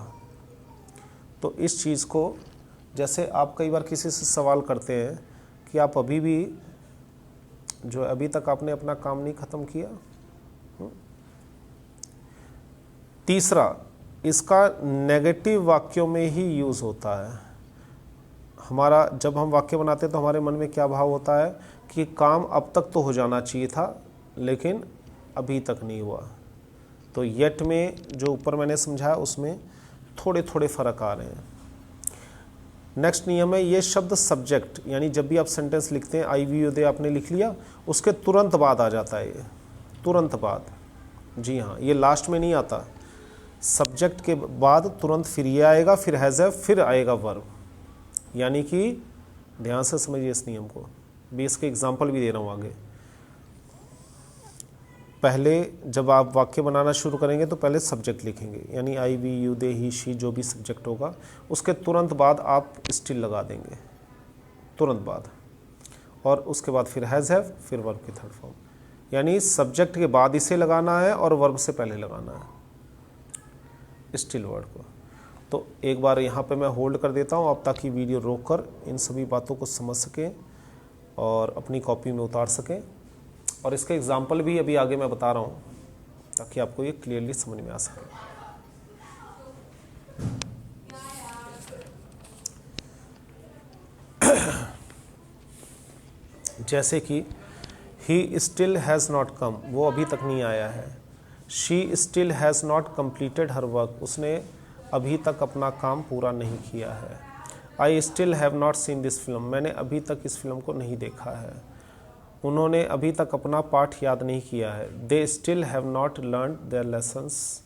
तो इस चीज़ को, जैसे आप कई बार किसी से सवाल करते हैं कि आप अभी भी जो अभी तक आपने अपना काम नहीं ख़त्म किया। तीसरा, इसका नेगेटिव वाक्यों में ही यूज़ होता है। हमारा जब हम वाक्य बनाते हैं तो हमारे मन में क्या भाव होता है कि काम अब तक तो हो जाना चाहिए था लेकिन अभी तक नहीं हुआ। तो येट में जो ऊपर मैंने समझाया उसमें थोड़े थोड़े फ़र्क आ रहे हैं। नेक्स्ट नियम है, ये शब्द सब्जेक्ट यानी जब भी आप सेंटेंस लिखते हैं आई वी यू दे आपने लिख लिया, उसके तुरंत बाद आ जाता है, ये तुरंत बाद। जी हाँ, ये लास्ट में नहीं आता, सब्जेक्ट के बाद तुरंत फिर ये आएगा, फिर हैज़ है, फिर आएगा वर्ब। यानी कि ध्यान से समझिए इस नियम को, भी इसके एग्जाम्पल भी दे रहा हूँ आगे। पहले जब आप वाक्य बनाना शुरू करेंगे तो पहले सब्जेक्ट लिखेंगे, यानी I we you they he she जो भी सब्जेक्ट होगा, उसके तुरंत बाद आप स्टिल लगा देंगे, तुरंत बाद, और उसके बाद फिर हैज़ हैव, फिर वर्ब की थर्ड फॉर्म। यानी सब्जेक्ट के बाद इसे लगाना है और वर्ब से पहले लगाना है स्टिल वर्ड को। तो एक बार यहाँ पे मैं होल्ड कर देता हूँ आप, ताकि वीडियो रोककर इन सभी बातों को समझ सकें और अपनी कॉपी में उतार सकें। और इसके एग्जाम्पल भी अभी आगे मैं बता रहा हूँ ताकि आपको ये क्लियरली समझ में आ सके। जैसे कि ही स्टिल हैज़ नॉट कम, वो अभी तक नहीं आया है। She still has not completed her work, उसने अभी तक अपना काम पूरा नहीं किया है। आई still have not seen this film, मैंने अभी तक इस फिल्म को नहीं देखा है। उन्होंने अभी तक अपना पाठ याद नहीं किया है। They still have not learn their lessons,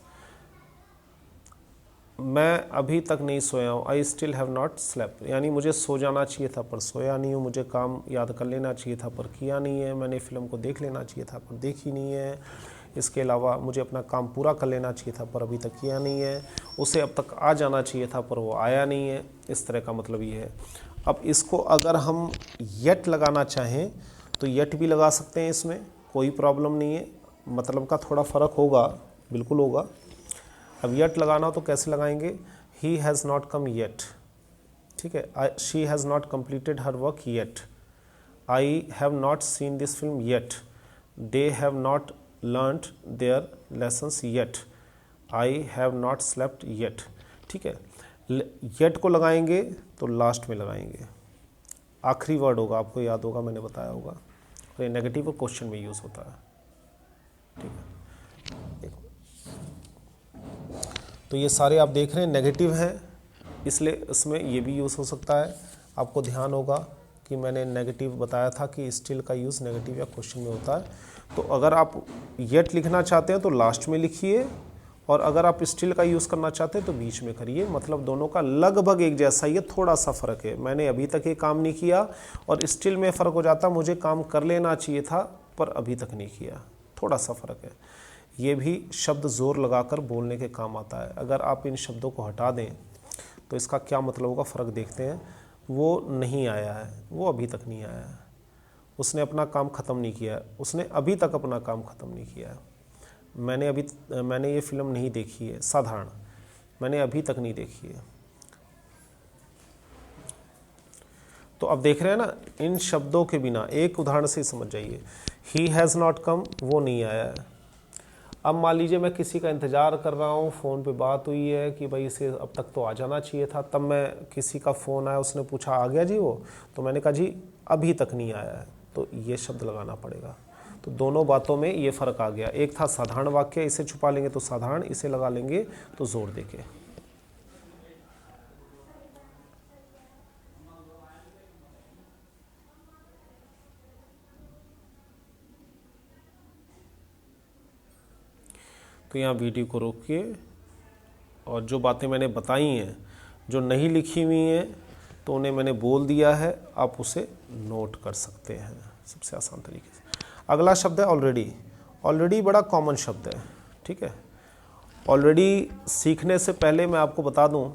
मैं अभी तक नहीं सोया हूँ। I still have not slept, यानी मुझे सो जाना चाहिए था पर सोया नहीं हूँ, मुझे काम याद कर लेना चाहिए था पर किया नहीं है, मैंने फ़िल्म को देख लेना चाहिए था पर देखी नहीं है, इसके अलावा मुझे अपना काम पूरा कर लेना चाहिए था पर अभी तक किया नहीं है, उसे अब तक आ जाना चाहिए था पर वो आया नहीं है। इस तरह का मतलब ये है। अब इसको अगर हम येट लगाना चाहें तो येट भी लगा सकते हैं, इसमें कोई प्रॉब्लम नहीं है, मतलब का थोड़ा फ़र्क होगा, बिल्कुल होगा। अब येट लगाना हो तो कैसे लगाएंगे, he has not come yet, ठीक है, she has not completed her work yet, I have not seen this film yet, they have not learned their lessons yet, I have not slept yet. ठीक है, yet को लगाएंगे तो last में लगाएंगे, आखिरी वर्ड होगा, आपको याद होगा मैंने बताया होगा, और ये नेगेटिव और क्वेश्चन में यूज़ होता है। ठीक है, देखो तो ये सारे आप देख रहे हैं नेगेटिव हैं, इसलिए इसमें ये भी यूज़ हो सकता है। आपको ध्यान होगा कि मैंने नेगेटिव बताया था कि स्टिल का यूज़ नेगेटिव या क्वेश्चन में होता है। तो अगर आप येट लिखना चाहते हैं तो लास्ट में लिखिए, और अगर आप स्टिल का यूज़ करना चाहते हैं तो बीच में करिए। मतलब दोनों का लगभग एक जैसा ही है, थोड़ा सा फ़र्क है। मैंने अभी तक ये काम नहीं किया, और स्टिल में फ़र्क हो जाता मुझे काम कर लेना चाहिए था पर अभी तक नहीं किया, थोड़ा सा फ़र्क है। ये भी शब्द ज़ोर लगाकर बोलने के काम आता है। अगर आप इन शब्दों को हटा दें तो इसका क्या मतलब होगा, फ़र्क देखते हैं। वो नहीं आया है, वो अभी तक नहीं आया है, उसने अपना काम ख़त्म नहीं किया है, उसने अभी तक अपना काम ख़त्म नहीं किया है, मैंने ये फ़िल्म नहीं देखी है, साधारण, मैंने अभी तक नहीं देखी है। तो अब देख रहे हैं ना, इन शब्दों के बिना एक उदाहरण से ही समझ जाइए। ही हैज़ नॉट कम, वो नहीं आया है। अब मान लीजिए मैं किसी का इंतज़ार कर रहा हूँ, फ़ोन पे बात हुई है कि भाई इसे अब तक तो आ जाना चाहिए था, तब मैं किसी का फ़ोन आया, उसने पूछा आ गया जी वो, तो मैंने कहा जी अभी तक नहीं आया है, तो ये शब्द लगाना पड़ेगा। तो दोनों बातों में ये फ़र्क आ गया। एक था साधारण वाक्य, इसे छुपा लेंगे तो साधारण, इसे लगा लेंगे तो जोर देके। तो यहाँ वीडियो को रोकिए, और जो बातें मैंने बताई हैं, जो नहीं लिखी हुई हैं तो उन्हें मैंने बोल दिया है, आप उसे नोट कर सकते हैं सबसे आसान तरीके से। अगला शब्द है ऑलरेडी। ऑलरेडी बड़ा कॉमन शब्द है, ठीक है। ऑलरेडी सीखने से पहले मैं आपको बता दूं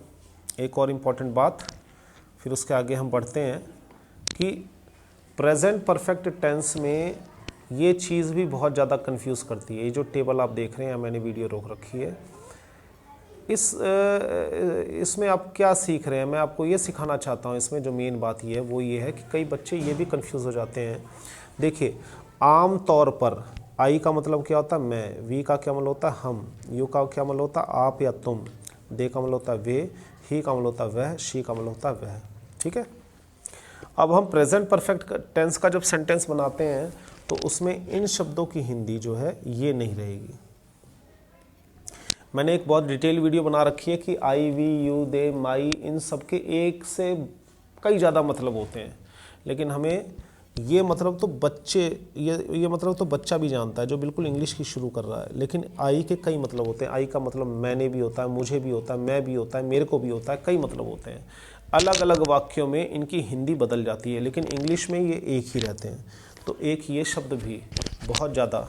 एक और इम्पॉर्टेंट बात, फिर उसके आगे हम बढ़ते हैं, कि प्रेजेंट परफेक्ट टेंस में ये चीज़ भी बहुत ज़्यादा कंफ्यूज करती है। ये जो टेबल आप देख रहे हैं, मैंने वीडियो रोक रखी है, इसमें आप क्या सीख रहे हैं, मैं आपको ये सिखाना चाहता हूँ। इसमें जो मेन बात ये है वो ये है कि कई बच्चे ये भी कंफ्यूज हो जाते हैं। देखिए, आम तौर पर आई का मतलब क्या होता है, मैं, वी का क्या मतलब होता है, हम, यू का क्या मतलब होता है, आप या तुम, दे का मतलब होता है वे, ही का मतलब होता है वह, शी का मतलब होता है वह। ठीक है, अब हम प्रेजेंट परफेक्ट टेंस का जब सेंटेंस बनाते हैं तो उसमें इन शब्दों की हिंदी जो है ये नहीं रहेगी। मैंने एक बहुत डिटेल वीडियो बना रखी है कि आई, वी, यू, दे, माई, इन सब के एक से कई ज़्यादा मतलब होते हैं, लेकिन हमें ये मतलब तो ये मतलब तो बच्चा भी जानता है जो बिल्कुल इंग्लिश की शुरू कर रहा है। लेकिन आई के कई मतलब होते हैं। आई का मतलब मैंने भी होता है, मुझे भी होता है, मैं भी होता है, मेरे को भी होता है, कई मतलब होते हैं। अलग अलग वाक्यों में इनकी हिंदी बदल जाती है, लेकिन इंग्लिश में ये एक ही रहते हैं। तो एक ये शब्द भी बहुत ज़्यादा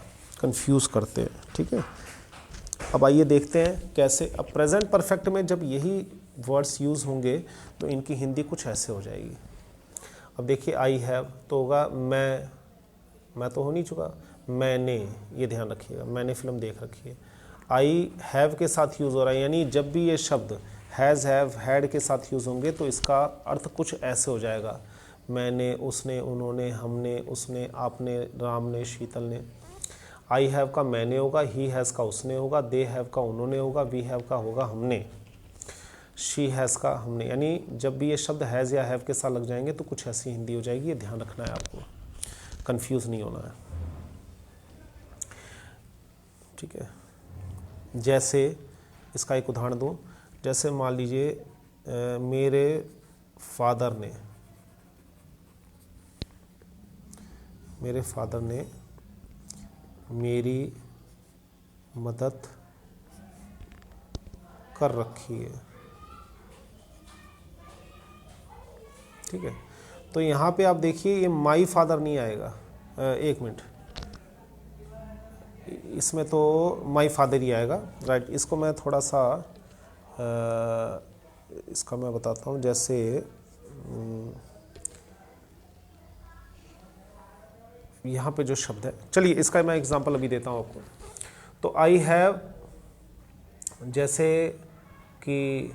कंफ्यूज करते हैं। ठीक है, अब आइए देखते हैं कैसे। अब प्रेजेंट परफेक्ट में जब यही वर्ड्स यूज़ होंगे तो इनकी हिंदी कुछ ऐसे हो जाएगी। अब देखिए, आई हैव तो होगा मैं तो हो नहीं चुका, मैंने, ये ध्यान रखिएगा, मैंने फिल्म देख रखी है। आई हैव के साथ यूज़ हो रहा है, यानी जब भी ये शब्द हैज़, हैव, हैड के साथ यूज़ होंगे तो इसका अर्थ कुछ ऐसे हो जाएगा। मैंने, उसने, उन्होंने, हमने, उसने, आपने, राम ने, शीतल ने। आई हैव का मैंने होगा, ही हैज़ का उसने होगा, दे हैव का उन्होंने होगा, वी हैव का होगा हमने, शी हैज़ का हमने। यानी जब भी ये शब्द हैज़ या हैव के साथ लग जाएंगे तो कुछ ऐसी हिंदी हो जाएगी। ये ध्यान रखना है आपको, कंफ्यूज नहीं होना है। ठीक है, जैसे इसका एक उदाहरण दूँ, जैसे मान लीजिए मेरे फादर ने मेरी मदद कर रखी है। ठीक है, तो यहाँ पे आप देखिए ये माई फादर नहीं आएगा। एक मिनट, इसमें तो माई फादर ही आएगा, राइट। इसको मैं थोड़ा सा इसका मैं बताता हूँ। जैसे यहाँ पे जो शब्द है, चलिए इसका मैं एग्जांपल अभी देता हूँ आपको। तो आई हैव, जैसे कि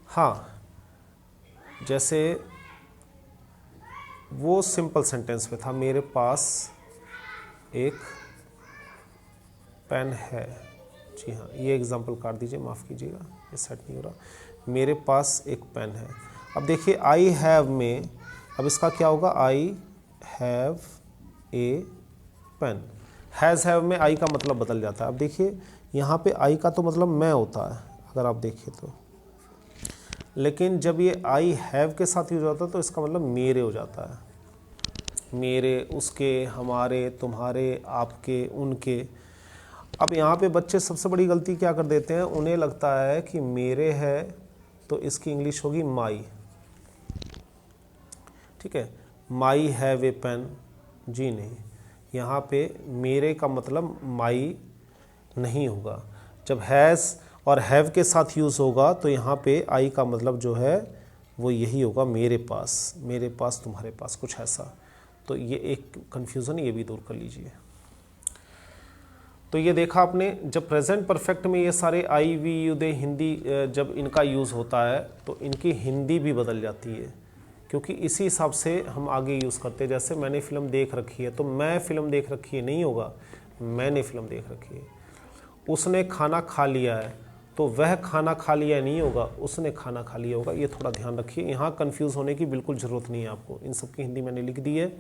हाँ, जैसे वो सिंपल सेंटेंस में था, मेरे पास एक पेन है। जी हाँ, ये एग्जांपल काट दीजिए, माफ़ कीजिएगा, ये सेट नहीं हो रहा। मेरे पास एक पेन है। अब देखिए आई हैव में, अब इसका क्या होगा, I have a pen. Has have में आई का मतलब बदल जाता है। अब देखिए यहाँ पे आई का तो मतलब मैं होता है, अगर आप देखिए तो, लेकिन जब ये आई हैव के साथ यूज होता है तो इसका मतलब मेरे हो जाता है। मेरे, उसके, हमारे, तुम्हारे, आपके, उनके। अब यहाँ पे बच्चे सबसे बड़ी गलती क्या कर देते हैं, उन्हें लगता है कि मेरे है तो इसकी इंग्लिश होगी माई। ठीक है, माई हैव ए पेन। जी नहीं, यहाँ पे मेरे का मतलब माई नहीं होगा। जब हैज़ और हैव के साथ यूज़ होगा तो यहाँ पे आई का मतलब जो है वो यही होगा, मेरे पास, मेरे पास, तुम्हारे पास, कुछ ऐसा। तो ये एक कन्फ्यूज़न ये भी दूर कर लीजिए। तो ये देखा आपने, जब प्रेजेंट परफेक्ट में ये सारे आई, वी, यू, दे, हिंदी जब इनका यूज़ होता है तो इनकी हिंदी भी बदल जाती है, क्योंकि इसी हिसाब से हम आगे यूज़ करते हैं। जैसे मैंने फ़िल्म देख रखी है तो मैं फ़िल्म देख रखी है नहीं होगा, मैंने फ़िल्म देख रखी है। उसने खाना खा लिया है तो वह खाना खा लिया नहीं होगा, उसने खाना खा लिया होगा। ये थोड़ा ध्यान रखिए, यहाँ कंफ्यूज होने की बिल्कुल ज़रूरत नहीं है आपको। इन सब की हिंदी मैंने लिख दी है।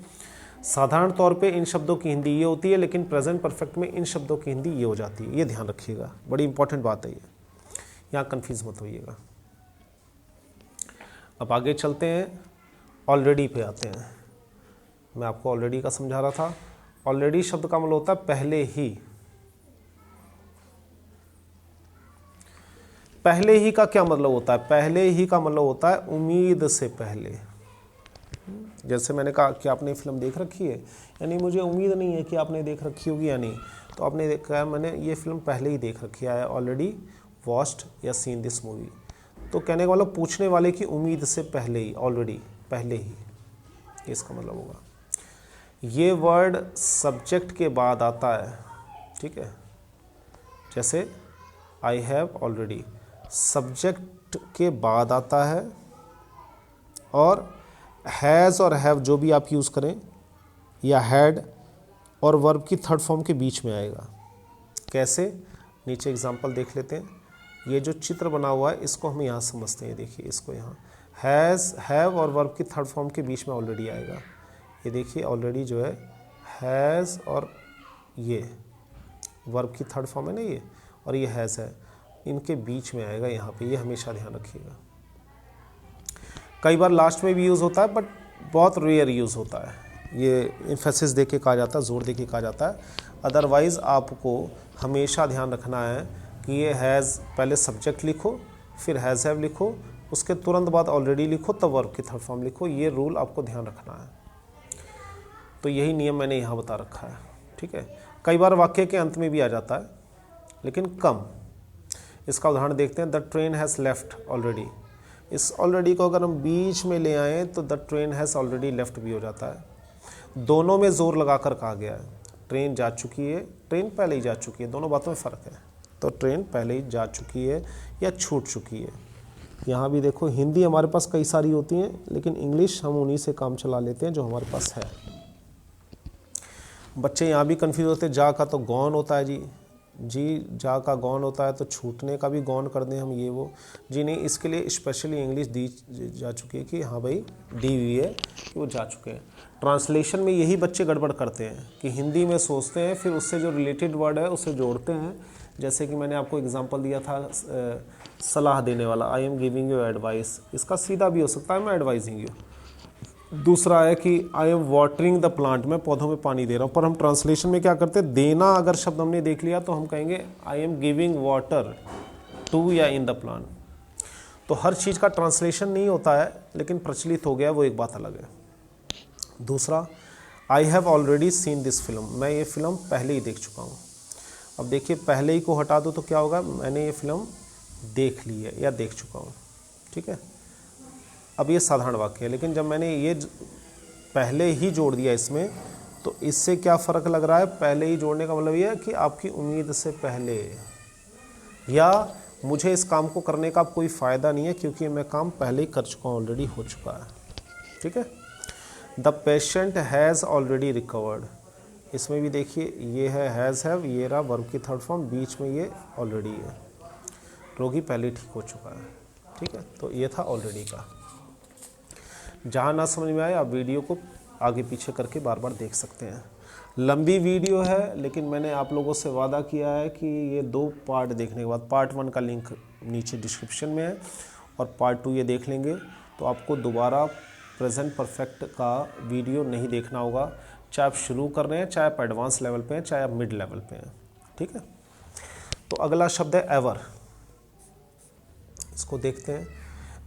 साधारण तौर पे इन शब्दों की हिंदी ये होती है, लेकिन प्रेजेंट परफेक्ट में इन शब्दों की हिंदी ये हो जाती है। ये ध्यान रखिएगा, बड़ी इंपॉर्टेंट बात है ये, यहाँ कन्फ्यूज़ मत होइएगा। अब आगे चलते हैं, ऑलरेडी पे आते हैं। मैं आपको ऑलरेडी का समझा रहा था। ऑलरेडी शब्द का मतलब होता है पहले ही। पहले ही का क्या मतलब होता है, पहले ही का मतलब होता है उम्मीद से पहले। जैसे मैंने कहा कि आपने फिल्म देख रखी है, यानी मुझे उम्मीद नहीं है कि आपने देख रखी होगी या नहीं, तो आपने देखा मैंने ये फिल्म पहले ही देख रखी है, ऑलरेडी वॉच्ड या सीन दिस मूवी। तो कहने का मतलब पूछने वाले की उम्मीद से पहले ही, ऑलरेडी, पहले ही, इसका मतलब होगा। ये वर्ड सब्जेक्ट के बाद आता है, ठीक है। जैसे आई हैव ऑलरेडी सब्जेक्ट के बाद आता है, और हैज़ और हैव जो भी आप यूज़ करें, या हैड और वर्ब की थर्ड फॉर्म के बीच में आएगा। कैसे, नीचे एग्जांपल देख लेते हैं। ये जो चित्र बना हुआ है इसको हम यहाँ समझते हैं। देखिए इसको यहाँ हैज़, हैव और वर्ब की थर्ड फॉर्म के बीच में ऑलरेडी आएगा। ये देखिए ऑलरेडी जो है हैज़ और ये वर्ब की थर्ड फॉर्म है ना ये, और ये हैज़ है, इनके बीच में आएगा यहाँ पे, ये हमेशा ध्यान रखिएगा। कई बार लास्ट में भी यूज़ होता है बट बहुत रेयर यूज़ होता है, ये एम्फेसिस दे के कहा जाता है, जोर दे के कहा जाता है। अदरवाइज़ आपको हमेशा ध्यान रखना है कि ये हैज़ पहले सब्जेक्ट लिखो, फिर हैज़ हैव लिखो, उसके तुरंत बाद ऑलरेडी लिखो, तब वर्ब की थर्ड फॉर्म लिखो। ये रूल आपको ध्यान रखना है। तो यही नियम मैंने यहाँ बता रखा है, ठीक है। कई बार वाक्य के अंत में भी आ जाता है लेकिन कम। इसका उदाहरण देखते हैं, the train has left already. इस ऑलरेडी को अगर हम बीच में ले आएँ तो the train has already left भी हो जाता है। दोनों में ज़ोर लगाकर कहा गया है, ट्रेन जा चुकी है, ट्रेन पहले ही जा चुकी है, दोनों बातों में फ़र्क है। तो ट्रेन पहले ही जा चुकी है या छूट चुकी है। यहाँ भी देखो, हिंदी हमारे पास कई सारी होती हैं लेकिन इंग्लिश हम उन्हीं से काम चला लेते हैं जो हमारे पास है। बच्चे यहाँ भी कंफ्यूज होते हैं, जा का तो गॉन होता है जी, जा का गॉन होता है तो छूटने का भी गॉन कर दें हम, ये वो जी नहीं। इसके लिए स्पेशली इंग्लिश दी जा चुकी है कि हाँ भाई दी हुई है कि वो जा चुके हैं। ट्रांसलेशन में यही बच्चे गड़बड़ करते हैं कि हिंदी में सोचते हैं, फिर उससे जो रिलेटेड वर्ड है उसे जोड़ते हैं। जैसे कि मैंने आपको एग्जांपल दिया था सलाह देने वाला, आई एम गिविंग यू एडवाइस, इसका सीधा भी हो सकता है मैं एडवाइजिंग यू। दूसरा है कि I am watering the plant, मैं पौधों में पानी दे रहा हूँ। पर हम ट्रांसलेशन में क्या करते हैं, देना अगर शब्द हमने देख लिया तो हम कहेंगे I am giving water to या इन द प्लांट। तो हर चीज़ का ट्रांसलेशन नहीं होता है लेकिन प्रचलित हो गया, वो एक बात अलग है। दूसरा, I have already seen this film, मैं ये फिल्म पहले ही देख चुका हूँ। अब देखिए पहले ही को हटा दो तो क्या होगा, मैंने ये फिल्म देख ली है या देख चुका हूँ, ठीक है। अब ये साधारण वाक्य है, लेकिन जब मैंने ये पहले ही जोड़ दिया इसमें तो इससे क्या फ़र्क लग रहा है। पहले ही जोड़ने का मतलब ये है कि आपकी उम्मीद से पहले, या मुझे इस काम को करने का कोई फ़ायदा नहीं है क्योंकि मैं काम पहले ही कर चुका हूँ, ऑलरेडी हो चुका है, ठीक है। The patient has already recovered, इसमें भी देखिए ये है हैज़ हैव, ये रहा वर्ब की थर्ड फॉर्म, बीच में ये ऑलरेडी है, रोगी पहले ठीक हो चुका है, ठीक है। तो ये था ऑलरेडी का। जहाँ ना समझ में आए आप वीडियो को आगे पीछे करके बार बार देख सकते हैं। लंबी वीडियो है लेकिन मैंने आप लोगों से वादा किया है कि ये 2 पार्ट देखने के बाद, पार्ट 1 का लिंक नीचे डिस्क्रिप्शन में है और पार्ट 2 ये देख लेंगे तो आपको दोबारा प्रेजेंट परफेक्ट का वीडियो नहीं देखना होगा, चाहे आप शुरू कर रहे हैं, चाहे आप एडवांस लेवल पे हैं, चाहे आप मिड लेवल पे हैं, ठीक है। तो अगला शब्द है एवर, इसको देखते हैं।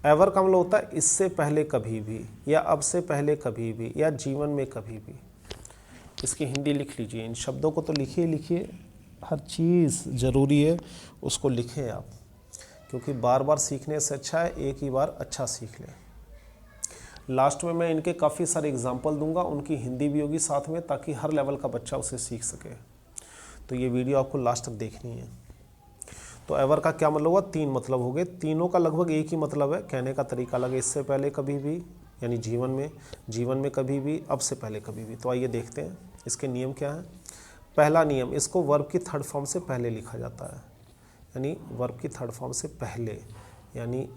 एवर का मतलब होता है इससे पहले कभी भी, या अब से पहले कभी भी, या जीवन में कभी भी। इसकी हिंदी लिख लीजिए, इन शब्दों को तो लिखिए, हर चीज़ ज़रूरी है उसको लिखें आप, क्योंकि बार बार सीखने से अच्छा है एक ही बार अच्छा सीख लें। लास्ट में मैं इनके काफ़ी सारे एग्जाम्पल दूंगा, उनकी हिंदी भी होगी साथ में, ताकि हर लेवल का बच्चा उसे सीख सके। तो ये वीडियो आपको लास्ट तक देखनी है। तो एवर का क्या मतलब हुआ, 3 मतलब हो गए, तीनों का लगभग एक ही मतलब है, कहने का तरीका अलग है। इससे पहले कभी भी यानी जीवन में कभी भी, अब से पहले कभी भी। तो आइए देखते हैं इसके नियम क्या हैं। पहला नियम, इसको वर्ब की थर्ड फॉर्म से पहले लिखा जाता है, यानी वर्ब की थर्ड फॉर्म से पहले, यानी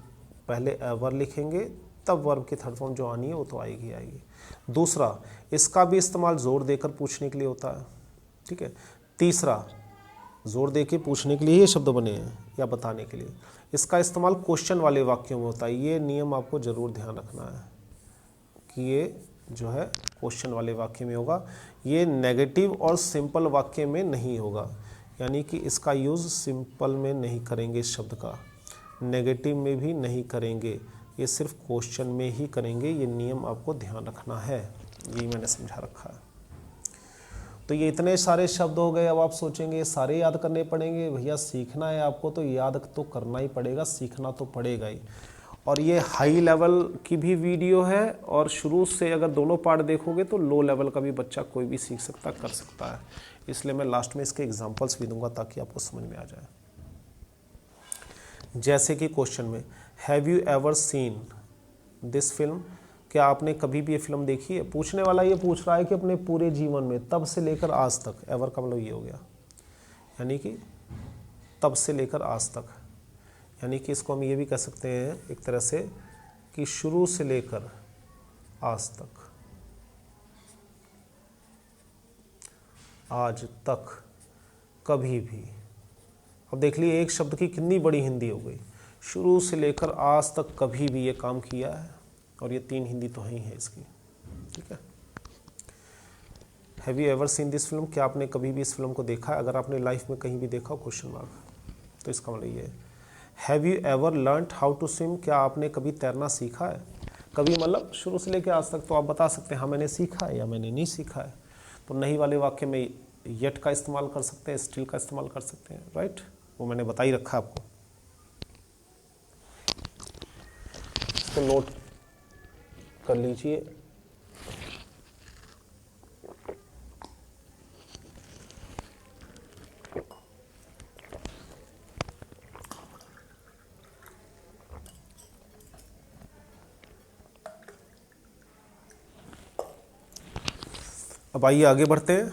पहले एवर लिखेंगे तब वर्ब की थर्ड फॉर्म जो आनी है वो तो आएगी। दूसरा, इसका भी इस्तेमाल जोर देकर पूछने के लिए होता है, ठीक है। तीसरा, जोर दे के पूछने के लिए ये शब्द बने हैं या बताने के लिए। इसका इस्तेमाल क्वेश्चन वाले वाक्यों में होता है। ये नियम आपको ज़रूर ध्यान रखना है कि ये जो है क्वेश्चन वाले वाक्य में होगा, ये नेगेटिव और सिंपल वाक्य में नहीं होगा, यानी कि इसका यूज़ सिंपल में नहीं करेंगे, इस शब्द का नेगेटिव में भी नहीं करेंगे, ये सिर्फ क्वेश्चन में ही करेंगे। ये नियम आपको ध्यान रखना है, यही मैंने समझा रखा है। तो ये इतने सारे शब्द हो गए। अब आप सोचेंगे सारे याद करने पड़ेंगे, भैया सीखना है आपको तो याद तो करना ही पड़ेगा, सीखना तो पड़ेगा ही। और ये हाई लेवल की भी वीडियो है और शुरू से अगर दोनों पार्ट देखोगे तो लो लेवल का भी बच्चा कोई भी सीख सकता, कर सकता है। इसलिए मैं लास्ट में इसके एग्जाम्पल्स भी दूंगा ताकि आपको समझ में आ जाए। जैसे कि क्वेश्चन में, have you ever seen this film, क्या आपने कभी भी ये फिल्म देखी है। पूछने वाला ये पूछ रहा है कि अपने पूरे जीवन में, तब से लेकर आज तक। एवर का मतलब ये हो गया, यानी कि तब से लेकर आज तक, यानी कि इसको हम ये भी कह सकते हैं एक तरह से कि शुरू से लेकर आज तक, आज तक, कभी भी। अब देख लिए एक शब्द की कितनी बड़ी हिंदी हो गई, शुरू से लेकर आज तक कभी भी ये काम किया है, और ये 3 हिंदी तो ही है इसकी। ठीक है। Have you ever seen this film, क्या आपने कभी भी इस फिल्म को देखा है? अगर आपने लाइफ में कहीं भी देखा हो क्वेश्चन मार्क, तो इसका मतलब ये है। Have you ever learned how to swim, क्या आपने कभी तैरना सीखा है? कभी मतलब शुरू से लेकर आज तक, तो आप बता सकते हैं हाँ मैंने सीखा है या मैंने नहीं सीखा है। तो नहीं वाले वाक्य में येट का इस्तेमाल कर सकते हैं, स्टिल का इस्तेमाल कर सकते हैं, राइट। वो मैंने बता ही रखा आपको, इसको नोट कर लीजिए। अब आइए आगे बढ़ते हैं।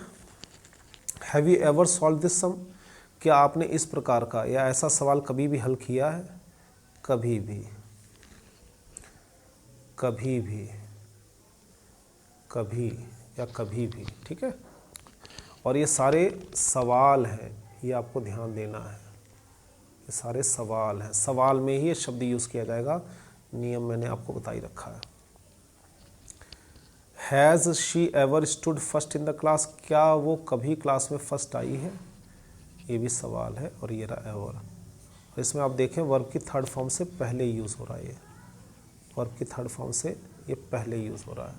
Have you ever solve this sum, क्या आपने इस प्रकार का या ऐसा सवाल कभी भी हल किया है? कभी भी, कभी भी, कभी या कभी भी। ठीक है। और ये सारे सवाल हैं, ये आपको ध्यान देना है, ये सारे सवाल हैं। सवाल में ही ये शब्द यूज़ किया जाएगा, नियम मैंने आपको बता ही रखा है। Has she ever stood first in the class, क्या वो कभी क्लास में फर्स्ट आई है? ये भी सवाल है, और ये रहा एवर। इसमें आप देखें वर्ब की थर्ड फॉर्म से पहले यूज़ हो रहा है, ये वर्ब की थर्ड फॉर्म से ये पहले यूज़ हो रहा है।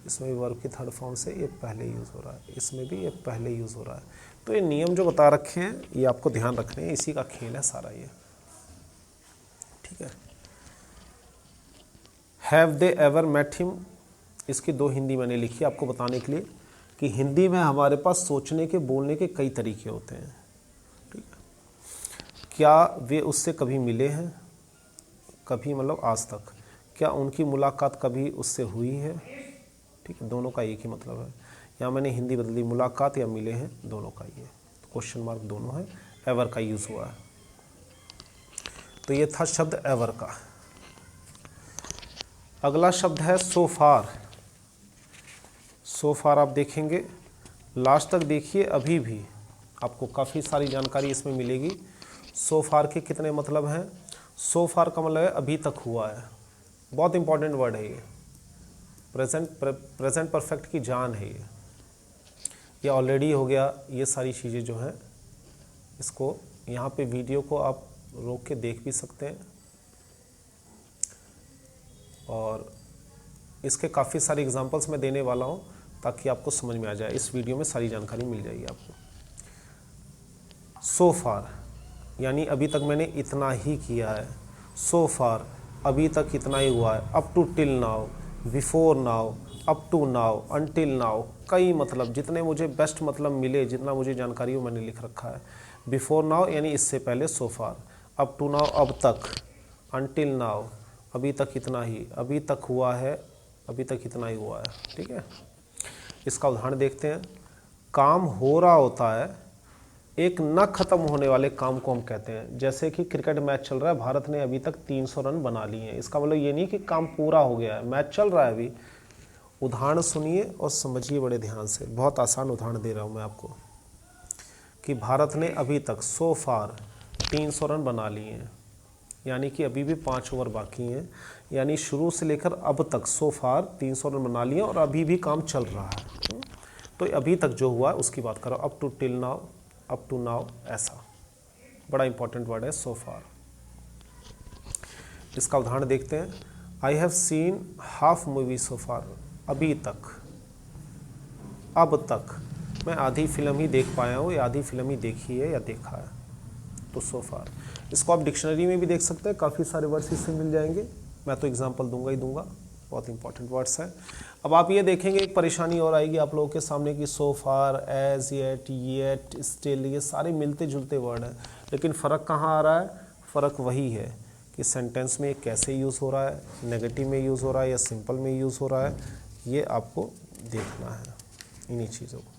इसमें भी वर्ब की थर्ड फॉर्म से ये पहले यूज़ हो रहा है, इसमें भी ये पहले यूज़ हो रहा है। तो ये नियम जो बता रखे हैं ये आपको ध्यान रखने हैं, इसी का खेल है सारा ये। ठीक है। Have they ever met him, इसकी 2 हिंदी मैंने लिखी आपको बताने के लिए कि हिंदी में हमारे पास सोचने के बोलने के कई तरीके होते हैं। ठीक है। क्या वे उससे कभी मिले हैं? कभी मतलब आज तक। क्या उनकी मुलाकात कभी उससे हुई है? ठीक है, दोनों का एक ही मतलब है। यहाँ मैंने हिंदी बदली, मुलाकात या मिले हैं, दोनों का ही है। तो क्वेश्चन मार्क दोनों है, एवर का यूज़ हुआ है। तो ये था शब्द एवर का। अगला शब्द है सो फार। सो फार आप देखेंगे लास्ट तक देखिए, अभी भी आपको काफ़ी सारी जानकारी इसमें मिलेगी। सो फार के कितने मतलब हैं? सो फार का मतलब है अभी तक हुआ है, बहुत इंपॉर्टेंट वर्ड है ये। प्रेजेंट परफेक्ट की जान है ये ऑलरेडी हो गया। ये सारी चीज़ें जो हैं, इसको यहाँ पे वीडियो को आप रोक के देख भी सकते हैं, और इसके काफ़ी सारे एग्जांपल्स मैं देने वाला हूँ ताकि आपको समझ में आ जाए। इस वीडियो में सारी जानकारी मिल जाएगी आपको। सो फार यानी अभी तक मैंने इतना ही किया है। सो फार अभी तक इतना ही हुआ है। Up to till now, before now, up to now, until now, कई मतलब जितने मुझे बेस्ट मतलब मिले, जितना मुझे जानकारी हो मैंने लिख रखा है। बिफोर नाउ यानी इससे पहले सो फार, अप टू नाउ अब तक, अनटिल नाउ अभी तक इतना ही, अभी तक हुआ है, अभी तक इतना ही हुआ है। ठीक है। इसका उदाहरण देखते हैं। काम हो रहा होता है, एक न ख़त्म होने वाले काम को हम कहते हैं। जैसे कि क्रिकेट मैच चल रहा है, भारत ने अभी तक 300 रन बना लिए हैं, इसका मतलब ये नहीं कि काम पूरा हो गया है, मैच चल रहा है अभी। उदाहरण सुनिए और समझिए बड़े ध्यान से, बहुत आसान उदाहरण दे रहा हूँ मैं आपको कि भारत ने अभी तक सो फार 300 रन बना लिए हैं, यानी कि अभी भी 5 ओवर बाकी हैं। यानी शुरू से लेकर अब तक सो फार 300 रन बना लिए और अभी भी काम चल रहा है। तो अभी तक जो हुआ है उसकी बात करो, up to till now, up to now, ऐसा बड़ा इंपॉर्टेंट वर्ड है सो फार। इसका उदाहरण देखते हैं। I have seen half movie so far, अभी तक, अब तक मैं आधी फिल्म ही देख पाया हूँ, या आधी फिल्म ही देखी है या देखा है, तो सो फार। इसको आप डिक्शनरी में भी देख सकते हैं, काफ़ी सारे वर्ड्स इससे मिल जाएंगे। मैं तो एग्जांपल दूंगा ही दूंगा, बहुत इंपॉर्टेंट वर्ड्स हैं। अब आप ये देखेंगे एक परेशानी और आएगी आप लोगों के सामने कि सो फार, एज, येट, येट, स्टिल, ये सारे मिलते जुलते वर्ड हैं, लेकिन फ़र्क कहाँ आ रहा है? फ़र्क वही है कि सेंटेंस में कैसे यूज़ हो रहा है, नेगेटिव में यूज़ हो रहा है या सिंपल में यूज़ हो रहा है, ये आपको देखना है इन्हीं चीज़ों को।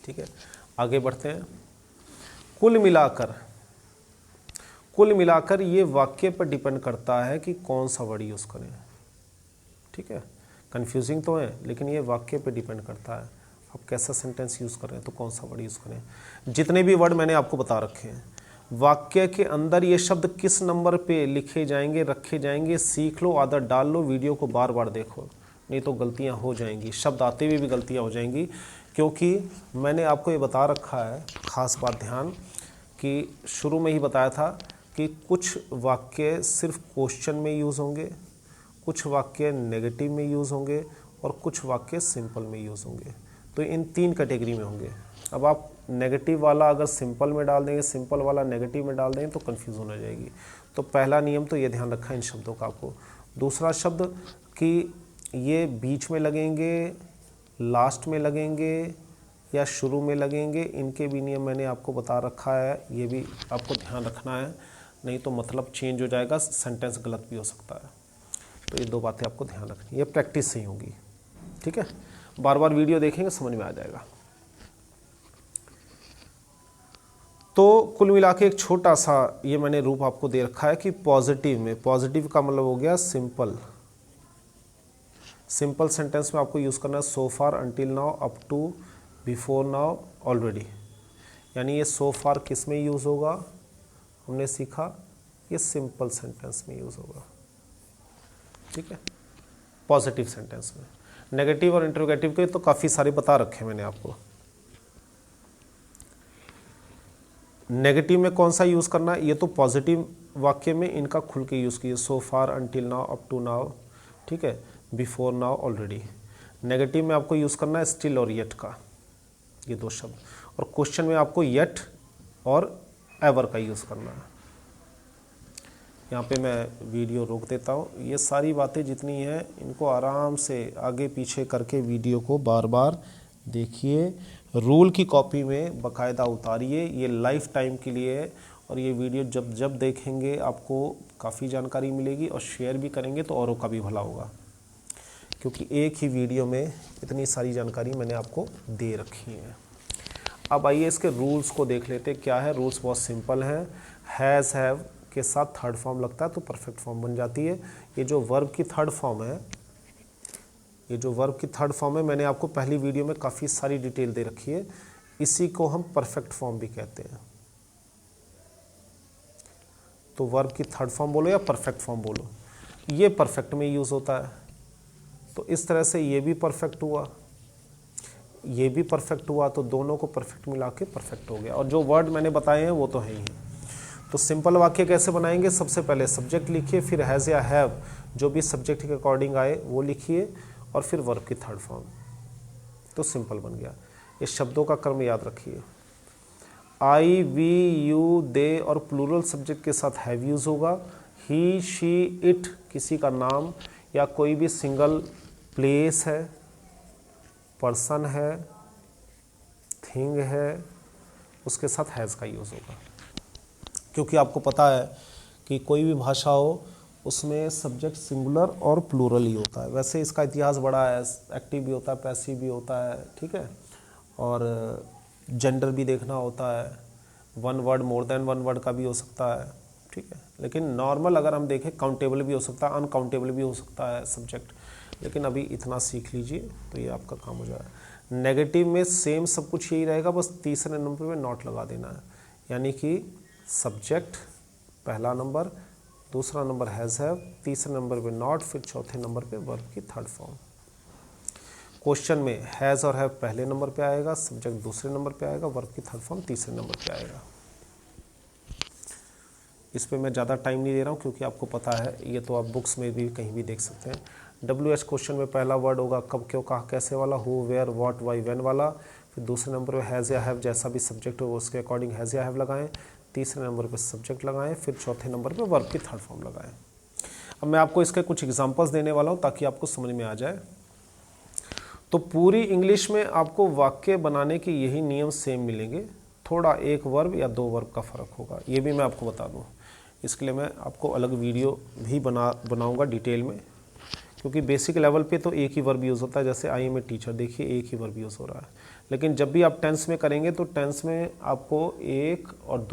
ठीक है, आगे बढ़ते हैं। कुल कुल मिलाकर ये वाक्य पर डिपेंड करता है कि कौन सा वर्ड यूज़ करें। ठीक है, कंफ्यूजिंग तो है लेकिन ये वाक्य पे डिपेंड करता है आप कैसा सेंटेंस यूज़ कर रहे हैं, तो कौन सा वर्ड यूज़ करें। जितने भी वर्ड मैंने आपको बता रखे हैं, वाक्य के अंदर ये शब्द किस नंबर पे लिखे जाएंगे, रखे जाएंगे, सीख लो, आदत डाल लो, वीडियो को बार बार देखो, नहीं तो गलतियां हो जाएंगी, शब्द आते हुए भी गलतियां हो जाएंगी। क्योंकि मैंने आपको ये बता रखा है, खास बात ध्यान, कि शुरू में ही बताया था कि कुछ वाक्य सिर्फ क्वेश्चन में यूज़ होंगे, कुछ वाक्य नेगेटिव में यूज़ होंगे और कुछ वाक्य सिंपल में यूज़ होंगे। तो इन 3 कैटेगरी में होंगे। अब आप नेगेटिव वाला अगर सिंपल में डाल देंगे, सिंपल वाला नेगेटिव में डाल देंगे तो कन्फ्यूज़न हो जाएगी। तो पहला नियम तो ये ध्यान रखा है इन शब्दों का आपको। दूसरा शब्द कि ये बीच में लगेंगे, लास्ट में लगेंगे या शुरू में लगेंगे, इनके भी नियम मैंने आपको बता रखा है, ये भी आपको ध्यान रखना है, नहीं तो मतलब चेंज हो जाएगा, सेंटेंस गलत भी हो सकता है। तो ये 2 बातें आपको ध्यान रखनी, ये प्रैक्टिस से ही होगी। ठीक है, बार बार वीडियो देखेंगे समझ में आ जाएगा। तो कुल मिला के एक छोटा सा ये मैंने रूप आपको दे रखा है कि पॉजिटिव में, पॉजिटिव का मतलब हो गया सिंपल। सिंपल सेंटेंस में आपको यूज़ करना है so far, until now, up to, before now, already. यानी ये सो फार किस में यूज़ होगा, हमने सीखा ये सिंपल सेंटेंस में यूज़ होगा। ठीक है, पॉजिटिव सेंटेंस में। नेगेटिव और इंटरोगेटिव के तो काफ़ी सारे बता रखे मैंने आपको। नेगेटिव में कौन सा यूज़ करना है, ये तो पॉजिटिव वाक्य में इनका खुल के यूज़ कीजिए, so far, until now, up to now, ठीक है, बिफोर नाउ, ऑलरेडी। नेगेटिव में आपको यूज़ करना है स्टिल और येट का, ये 2 शब्द। और क्वेश्चन में आपको येट और एवर का यूज़ करना है। यहाँ पे मैं वीडियो रोक देता हूँ। ये सारी बातें जितनी हैं इनको आराम से आगे पीछे करके वीडियो को बार बार देखिए, रूल की कॉपी में बाकायदा उतारिए, ये लाइफ टाइम के लिए है। और ये वीडियो जब जब देखेंगे आपको काफ़ी जानकारी मिलेगी, और शेयर भी करेंगे तो औरों का भी भला होगा, क्योंकि एक ही वीडियो में इतनी सारी जानकारी मैंने आपको दे रखी है। अब आइए इसके रूल्स को देख लेते हैं क्या है। रूल्स बहुत सिंपल हैं। हैज़, हैव के साथ थर्ड फॉर्म लगता है तो परफेक्ट फॉर्म बन जाती है। ये जो वर्ब की थर्ड फॉर्म है, ये जो वर्ब की थर्ड फॉर्म है, मैंने आपको पहली वीडियो में काफ़ी सारी डिटेल दे रखी है। इसी को हम परफेक्ट फॉर्म भी कहते हैं। तो वर्ब की थर्ड फॉर्म बोलो या परफेक्ट फॉर्म बोलो, ये परफेक्ट में यूज़ होता है। तो इस तरह से ये भी परफेक्ट हुआ, ये भी परफेक्ट हुआ, तो दोनों को परफेक्ट मिला के परफेक्ट हो गया। और जो वर्ड मैंने बताए हैं वो तो है ही। तो सिंपल वाक्य कैसे बनाएंगे, सबसे पहले सब्जेक्ट लिखिए, फिर हैज़ या हैव, जो भी सब्जेक्ट के अकॉर्डिंग आए वो लिखिए, और फिर वर्ब की थर्ड फॉर्म, तो सिंपल बन गया। इस शब्दों का क्रम याद रखिए। आई, वी, यू, दे और प्लूरल सब्जेक्ट के साथ हैव यूज़ होगा। ही, शी, इट किसी का नाम या कोई भी सिंगल प्लेस है, पर्सन है, थिंग है, उसके साथ हैज़ का यूज़ होगा। क्योंकि आपको पता है कि कोई भी भाषा हो उसमें सब्जेक्ट सिंगुलर और प्लूरल ही होता है। वैसे इसका इतिहास बड़ा है, एक्टिव भी होता है, पैसिव भी होता है, ठीक है, और जेंडर भी देखना होता है, one word more than one word का भी हो सकता है, ठीक है। लेकिन नॉर्मल अगर हम देखें काउंटेबल भी हो सकता है, अनकाउंटेबल भी हो सकता है सब्जेक्ट। लेकिन अभी इतना सीख लीजिए तो ये आपका काम हो जाएगा। नेगेटिव में सेम सब कुछ यही रहेगा, बस तीसरे नंबर पे नॉट लगा देना है, यानी कि सब्जेक्ट पहला नंबर, दूसरा नंबर हैज़, हैव, तीसरे नंबर पे नॉट, फिर चौथे नंबर पे वर्ब की थर्ड फॉर्म। क्वेश्चन में हैज़ और हैव पहले नंबर पे आएगा, सब्जेक्ट दूसरे नंबर पे आएगा, वर्ब की थर्ड फॉर्म तीसरे नंबर पे आएगा। इस पे मैं ज़्यादा टाइम नहीं दे रहा हूँ क्योंकि आपको पता है, ये तो आप बुक्स में भी कहीं भी देख सकते हैं। WH क्वेश्चन में पहला वर्ड होगा कब, क्यों, कहाँ, कैसे वाला, who, where, what, why, when वाला। फिर दूसरे नंबर पे हैज़ या हैव, जैसा भी सब्जेक्ट हो उसके अकॉर्डिंग हैज़ या हैव लगाएं। तीसरे नंबर पे सब्जेक्ट लगाएं, फिर चौथे नंबर पे वर्ब की थर्ड फॉर्म लगाएं। अब मैं आपको इसके कुछ एग्जांपल्स देने वाला हूँ ताकि आपको समझ में आ जाए। तो पूरी इंग्लिश में आपको वाक्य बनाने के यही नियम सेम मिलेंगे, थोड़ा एक वर्ब या 2 वर्ब का फ़र्क होगा, ये भी मैं आपको बता दूँ। इसके लिए मैं आपको अलग वीडियो भी बनाऊँगा डिटेल में, क्योंकि बेसिक लेवल पे तो एक ही वर्ब यूज़ होता है। जैसे आई एम ए टीचर, देखिए एक ही वर्ब यूज़ हो रहा है। लेकिन जब भी आप टेंस में करेंगे तो टेंस में आपको 1 और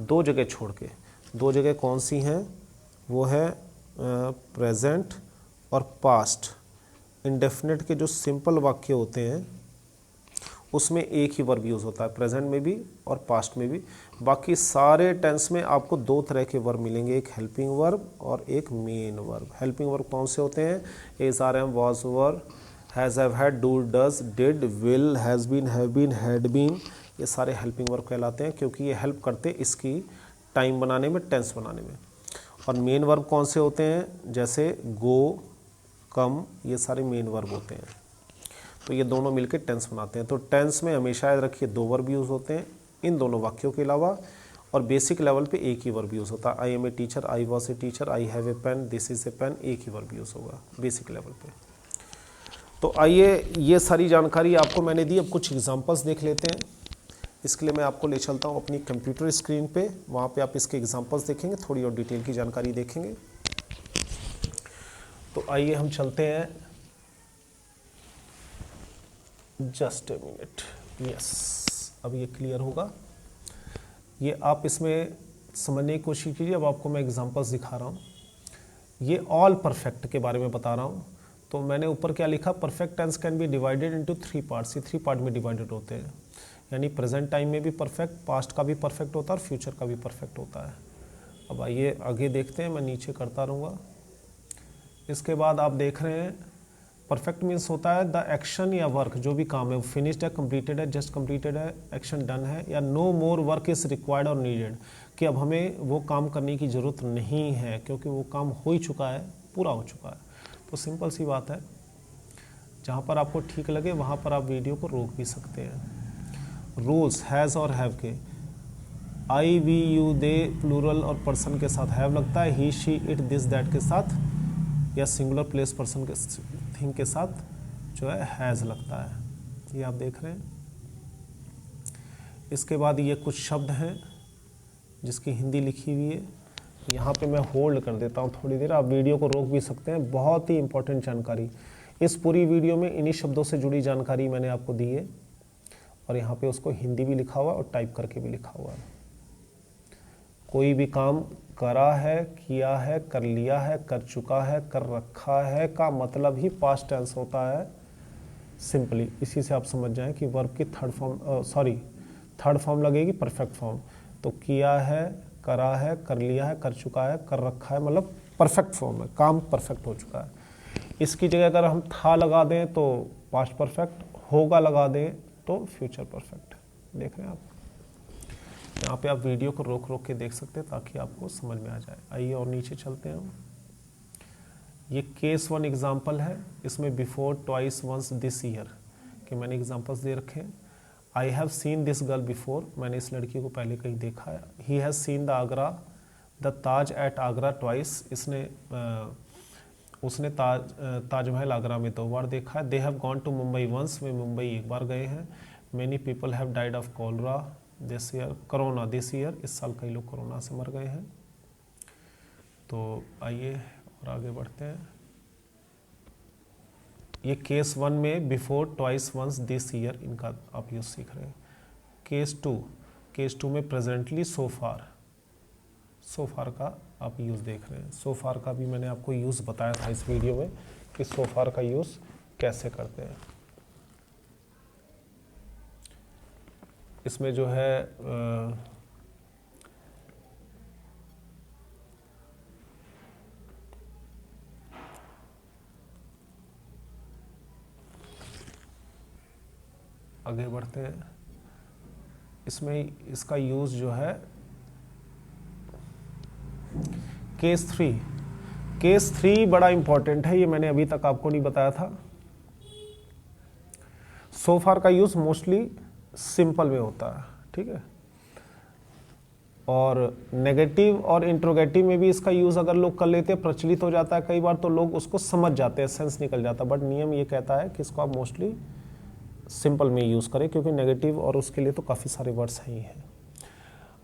2 जगह छोड़ के दो जगह कौन सी हैं, वो है प्रेजेंट और पास्ट। इंडेफिनिट के जो सिंपल वाक्य होते हैं उसमें एक ही वर्ब यूज़ होता है, प्रेजेंट में भी और पास्ट में भी। बाकी सारे टेंस में आपको दो तरह के वर्ब मिलेंगे, एक हेल्पिंग वर्ब और एक मेन वर्ब। हेल्पिंग वर्ब कौन से होते हैं, is, are, am, was, were, has, have, had, do, does, did, will, has been, have been, had been, ये सारे हेल्पिंग वर्ब कहलाते हैं, क्योंकि ये हेल्प करते हैं इसकी टाइम बनाने में, टेंस बनाने में। और मेन वर्ब कौन से होते हैं, जैसे गो, कम, ये सारे मेन वर्ब होते हैं। तो ये दोनों मिलकर टेंस बनाते हैं। तो टेंस में हमेशा याद रखिए दो वर्ब यूज़ होते हैं इन दोनों वाक्यों के अलावा, और बेसिक लेवल पे एक ही वर्ब यूज़ होता है। I am a teacher, I was a teacher, I have a pen, this is a pen, एक ही वर्ब यूज़ होगा बेसिक लेवल पे। तो आइए, ये सारी जानकारी आपको मैंने दी, अब कुछ एग्जांपल्स देख लेते हैं। इसके लिए मैं आपको ले चलता हूँ अपनी कंप्यूटर स्क्रीन पे, वहाँ पे आप इसके एग्जांपल्स देखेंगे, थोड़ी और डिटेल की जानकारी देखेंगे। तो आइए हम चलते हैं, जस्ट ए मिनट, यस, अब ये क्लियर होगा। ये आप इसमें समझने की कोशिश कीजिए। अब आपको मैं एग्जांपल्स दिखा रहा हूँ। ये ऑल परफेक्ट के बारे में बता रहा हूँ। तो मैंने ऊपर क्या लिखा, perfect tense can be divided into 3 parts. ये 3 पार्ट में डिवाइडेड होते हैं, यानी प्रेजेंट टाइम में भी परफेक्ट, पास्ट का भी परफेक्ट होता है और फ्यूचर का भी परफेक्ट होता है। अब आइए आगे देखते हैं, मैं नीचे करता रहूँगा। इसके बाद आप देख रहे हैं परफेक्ट मीन्स होता है द एक्शन या वर्क, जो भी काम है, फिनिश्ड है, कंप्लीटेड है, जस्ट कंप्लीटेड है, एक्शन डन है, या no more work is required और नीडेड, कि अब हमें वो काम करने की ज़रूरत नहीं है क्योंकि वो काम हो ही चुका है, पूरा हो चुका है। तो सिंपल सी बात है, जहाँ पर आपको ठीक लगे वहाँ पर आप वीडियो को रोक भी सकते हैं। रूल्स हैज़ और हैव के, आई, वी, यू, दे प्लूरल और पर्सन के साथ हैव लगता है, ही, शी, इट, दिस, दैट के साथ, या सिंगुलर प्लेस पर्सन के थिंग के साथ जो है हैज़ लगता है। ये आप देख रहे हैं। इसके बाद ये कुछ शब्द हैं जिसकी हिंदी लिखी हुई है। यहाँ पे मैं होल्ड कर देता हूँ थोड़ी देर, आप वीडियो को रोक भी सकते हैं। बहुत ही इंपॉर्टेंट जानकारी, इस पूरी वीडियो में इन्हीं शब्दों से जुड़ी जानकारी मैंने आपको दी है, और यहाँ पे उसको हिंदी भी लिखा हुआ है और टाइप करके भी लिखा हुआ है। कोई भी काम करा है, किया है, कर लिया है, कर चुका है, कर रखा है का मतलब ही पास्ट टेंस होता है। सिंपली इसी से आप समझ जाएं कि वर्ब की थर्ड फॉर्म लगेगी परफेक्ट फॉर्म। तो किया है, करा है, कर लिया है, कर चुका है, कर रखा है, मतलब परफेक्ट फॉर्म है, काम परफेक्ट हो चुका है। इसकी जगह अगर हम था लगा दें तो पास्ट परफेक्ट, होगा लगा दें तो फ्यूचर परफेक्ट। देख रहे हैं आप, यहाँ पे आप वीडियो को रोक रोक के देख सकते हैं ताकि आपको समझ में आ जाए। आइए और नीचे चलते हैं। ये केस 1 एग्जाम्पल है, इसमें before, twice, once, this year के मैंने एग्जाम्पल्स दे रखे हैं। I have seen this girl before, मैंने इस लड़की को पहले कहीं देखा है। He has seen the Taj at Agra twice, उसने ताजमहल आगरा में 2 बार देखा है। They have gone to Mumbai once, वे मुंबई 1 बार गए हैं। Many people have died of cholera this year, corona this year, इस साल कई लोग कोरोना से मर गए हैं। तो आइए और आगे बढ़ते हैं। ये केस 1 में before, twice, once, this year, इनका आप यूज सीख रहे हैं। केस 2 में प्रेजेंटली, सो फार का आप यूज़ देख रहे हैं। सो फार का भी मैंने आपको यूज़ बताया था इस वीडियो में कि सो फार का यूज़ कैसे करते हैं। इसमें जो है आगे बढ़ते हैं। इसमें इसका यूज़ जो है केस 3 बड़ा इंपॉर्टेंट है, ये मैंने अभी तक आपको नहीं बताया था। सो फार का यूज़ मोस्टली सिंपल में होता है, ठीक है, और नेगेटिव और इंट्रोगेटिव में भी इसका यूज़ अगर लोग कर लेते हैं, प्रचलित हो जाता है कई बार, तो लोग उसको समझ जाते हैं, सेंस निकल जाता है। बट नियम ये कहता है कि इसको आप मोस्टली सिंपल में यूज़ करें, क्योंकि नेगेटिव और उसके लिए तो काफ़ी सारे वर्ड्स हैं ही हैं।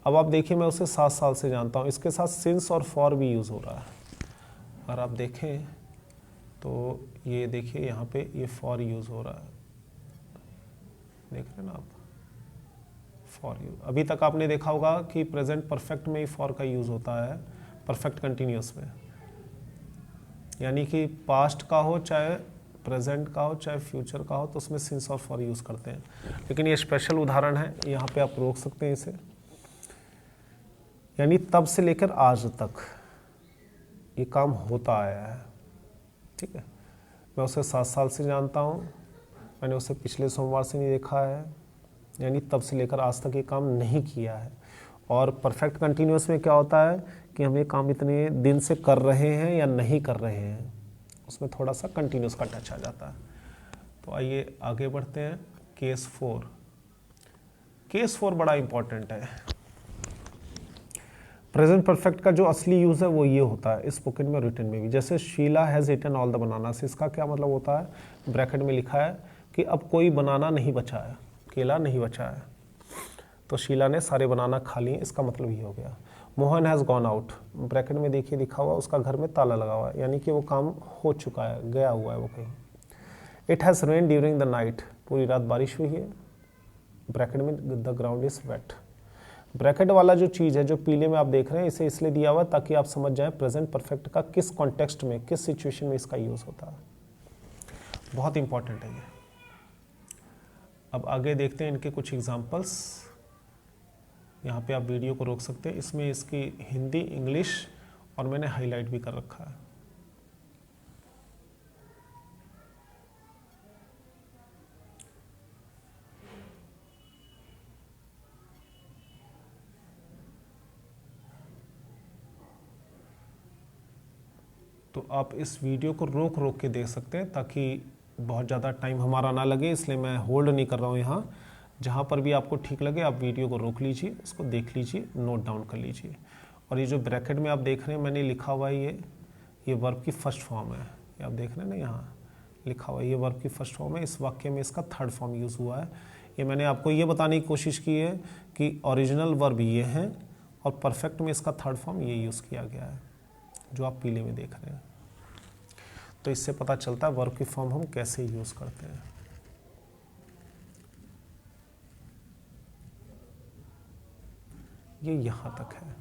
अब आप देखिए, मैं उसे 7 साल से जानता हूँ, इसके साथ सिंस और फॉर भी यूज़ हो रहा है। अगर आप देखें तो ये देखिए यहाँ पे ये फॉर यूज़ हो रहा है, देख रहे हैं ना आप, फॉर यू। अभी तक आपने देखा होगा कि प्रेजेंट परफेक्ट में ही फॉर का यूज़ होता है परफेक्ट कंटिन्यूस में, यानी कि पास्ट का हो चाहे प्रेजेंट का हो चाहे फ्यूचर का हो तो उसमें सिंस और फॉर यूज़ करते हैं। लेकिन ये स्पेशल उदाहरण है, यहाँ पे आप रोक सकते हैं इसे, यानी तब से लेकर आज तक ये काम होता आया है। ठीक है, मैं उसे 7 साल से जानता हूँ, मैंने उसे पिछले सोमवार से नहीं देखा है, यानी तब से लेकर आज तक ये काम नहीं किया है। और परफेक्ट कंटिन्यूस में क्या होता है कि हम ये काम इतने दिन से कर रहे हैं या नहीं कर रहे हैं, उसमें थोड़ा सा कंटिन्यूस का टच आ जाता है। तो आइए आगे बढ़ते हैं। केस 4। केस 4 बड़ा इंपॉर्टेंट है। प्रेजेंट परफेक्ट का जो असली यूज़ है वो ये होता है स्पोकन में, रिटन में भी। जैसे Sheila has eaten all the bananas, इसका क्या मतलब होता है, ब्रैकेट में लिखा है कि अब कोई बनाना नहीं बचा है, केला नहीं बचा है, तो शीला ने सारे बनाना खा लिए, इसका मतलब ये हो गया। Mohan has gone out, bracket में देखिए लिखा हुआ उसका घर में ताला लगा हुआ है, यानी कि वो काम हो चुका है, गया हुआ है वो कहीं। It has rained during the night, पूरी रात बारिश हुई है, ब्रैकेट में the ground is wet. Bracket वाला जो चीज़ है जो पीले में आप देख रहे हैं, इसे इसलिए दिया हुआ ताकि आप समझ जाएं प्रेजेंट परफेक्ट का किस कॉन्टेक्स्ट में, किस सिचुएशन में इसका यूज़ होता है। बहुत इंपॉर्टेंट है ये। अब आगे देखते हैं इनके कुछ एग्जाम्पल्स। यहाँ पे आप वीडियो को रोक सकते हैं, इसमें इसकी हिंदी, इंग्लिश और मैंने हाईलाइट भी कर रखा है। तो आप इस वीडियो को रोक रोक के देख सकते हैं ताकि बहुत ज़्यादा टाइम हमारा ना लगे, इसलिए मैं होल्ड नहीं कर रहा हूँ यहाँ। जहाँ पर भी आपको ठीक लगे आप वीडियो को रोक लीजिए, उसको देख लीजिए, नोट डाउन कर लीजिए। और ये जो ब्रैकेट में आप देख रहे हैं मैंने लिखा हुआ है, ये वर्ब की फर्स्ट फॉर्म है, ये आप देख रहे हैं ना, यहाँ लिखा हुआ है ये वर्ब की फर्स्ट फॉर्म है। इस वाक्य में इसका थर्ड फॉर्म यूज़ हुआ है। ये मैंने आपको ये बताने की कोशिश की है कि ओरिजिनल वर्ब ये है और परफेक्ट में इसका थर्ड फॉर्म ये यूज़ किया गया है जो आप पीले में देख रहे हैं। तो इससे पता चलता है वर्ब की फॉर्म हम कैसे यूज़ करते हैं। ये यहाँ तक है।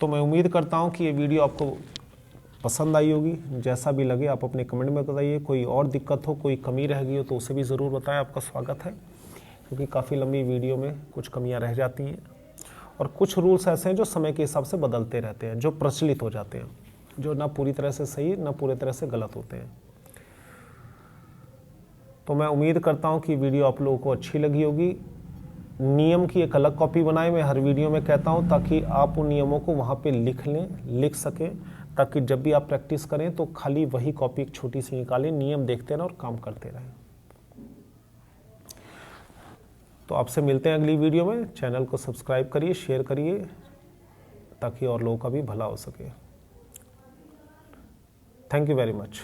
तो मैं उम्मीद करता हूँ कि ये वीडियो आपको पसंद आई होगी। जैसा भी लगे आप अपने कमेंट में बताइए। कोई और दिक्कत हो, कोई कमी रह गई हो तो उसे भी ज़रूर बताएं, आपका स्वागत है। क्योंकि काफ़ी लंबी वीडियो में कुछ कमियां रह जाती हैं और कुछ रूल्स ऐसे हैं जो समय के हिसाब से बदलते रहते हैं, जो प्रचलित हो जाते हैं, जो ना पूरी तरह से सही ना पूरी तरह से गलत होते हैं। तो मैं उम्मीद करता हूँ कि वीडियो आप लोगों को अच्छी लगी होगी। नियम की एक अलग कॉपी बनाएं, मैं हर वीडियो में कहता हूं, ताकि आप उन नियमों को वहां पे लिख लें, लिख सकें, ताकि जब भी आप प्रैक्टिस करें तो खाली वही कॉपी एक छोटी सी निकालें, नियम देखते रहें और काम करते रहें। तो आपसे मिलते हैं अगली वीडियो में। चैनल को सब्सक्राइब करिए, शेयर करिए, ताकि और लोगों का भी भला हो सके। Thank you very much.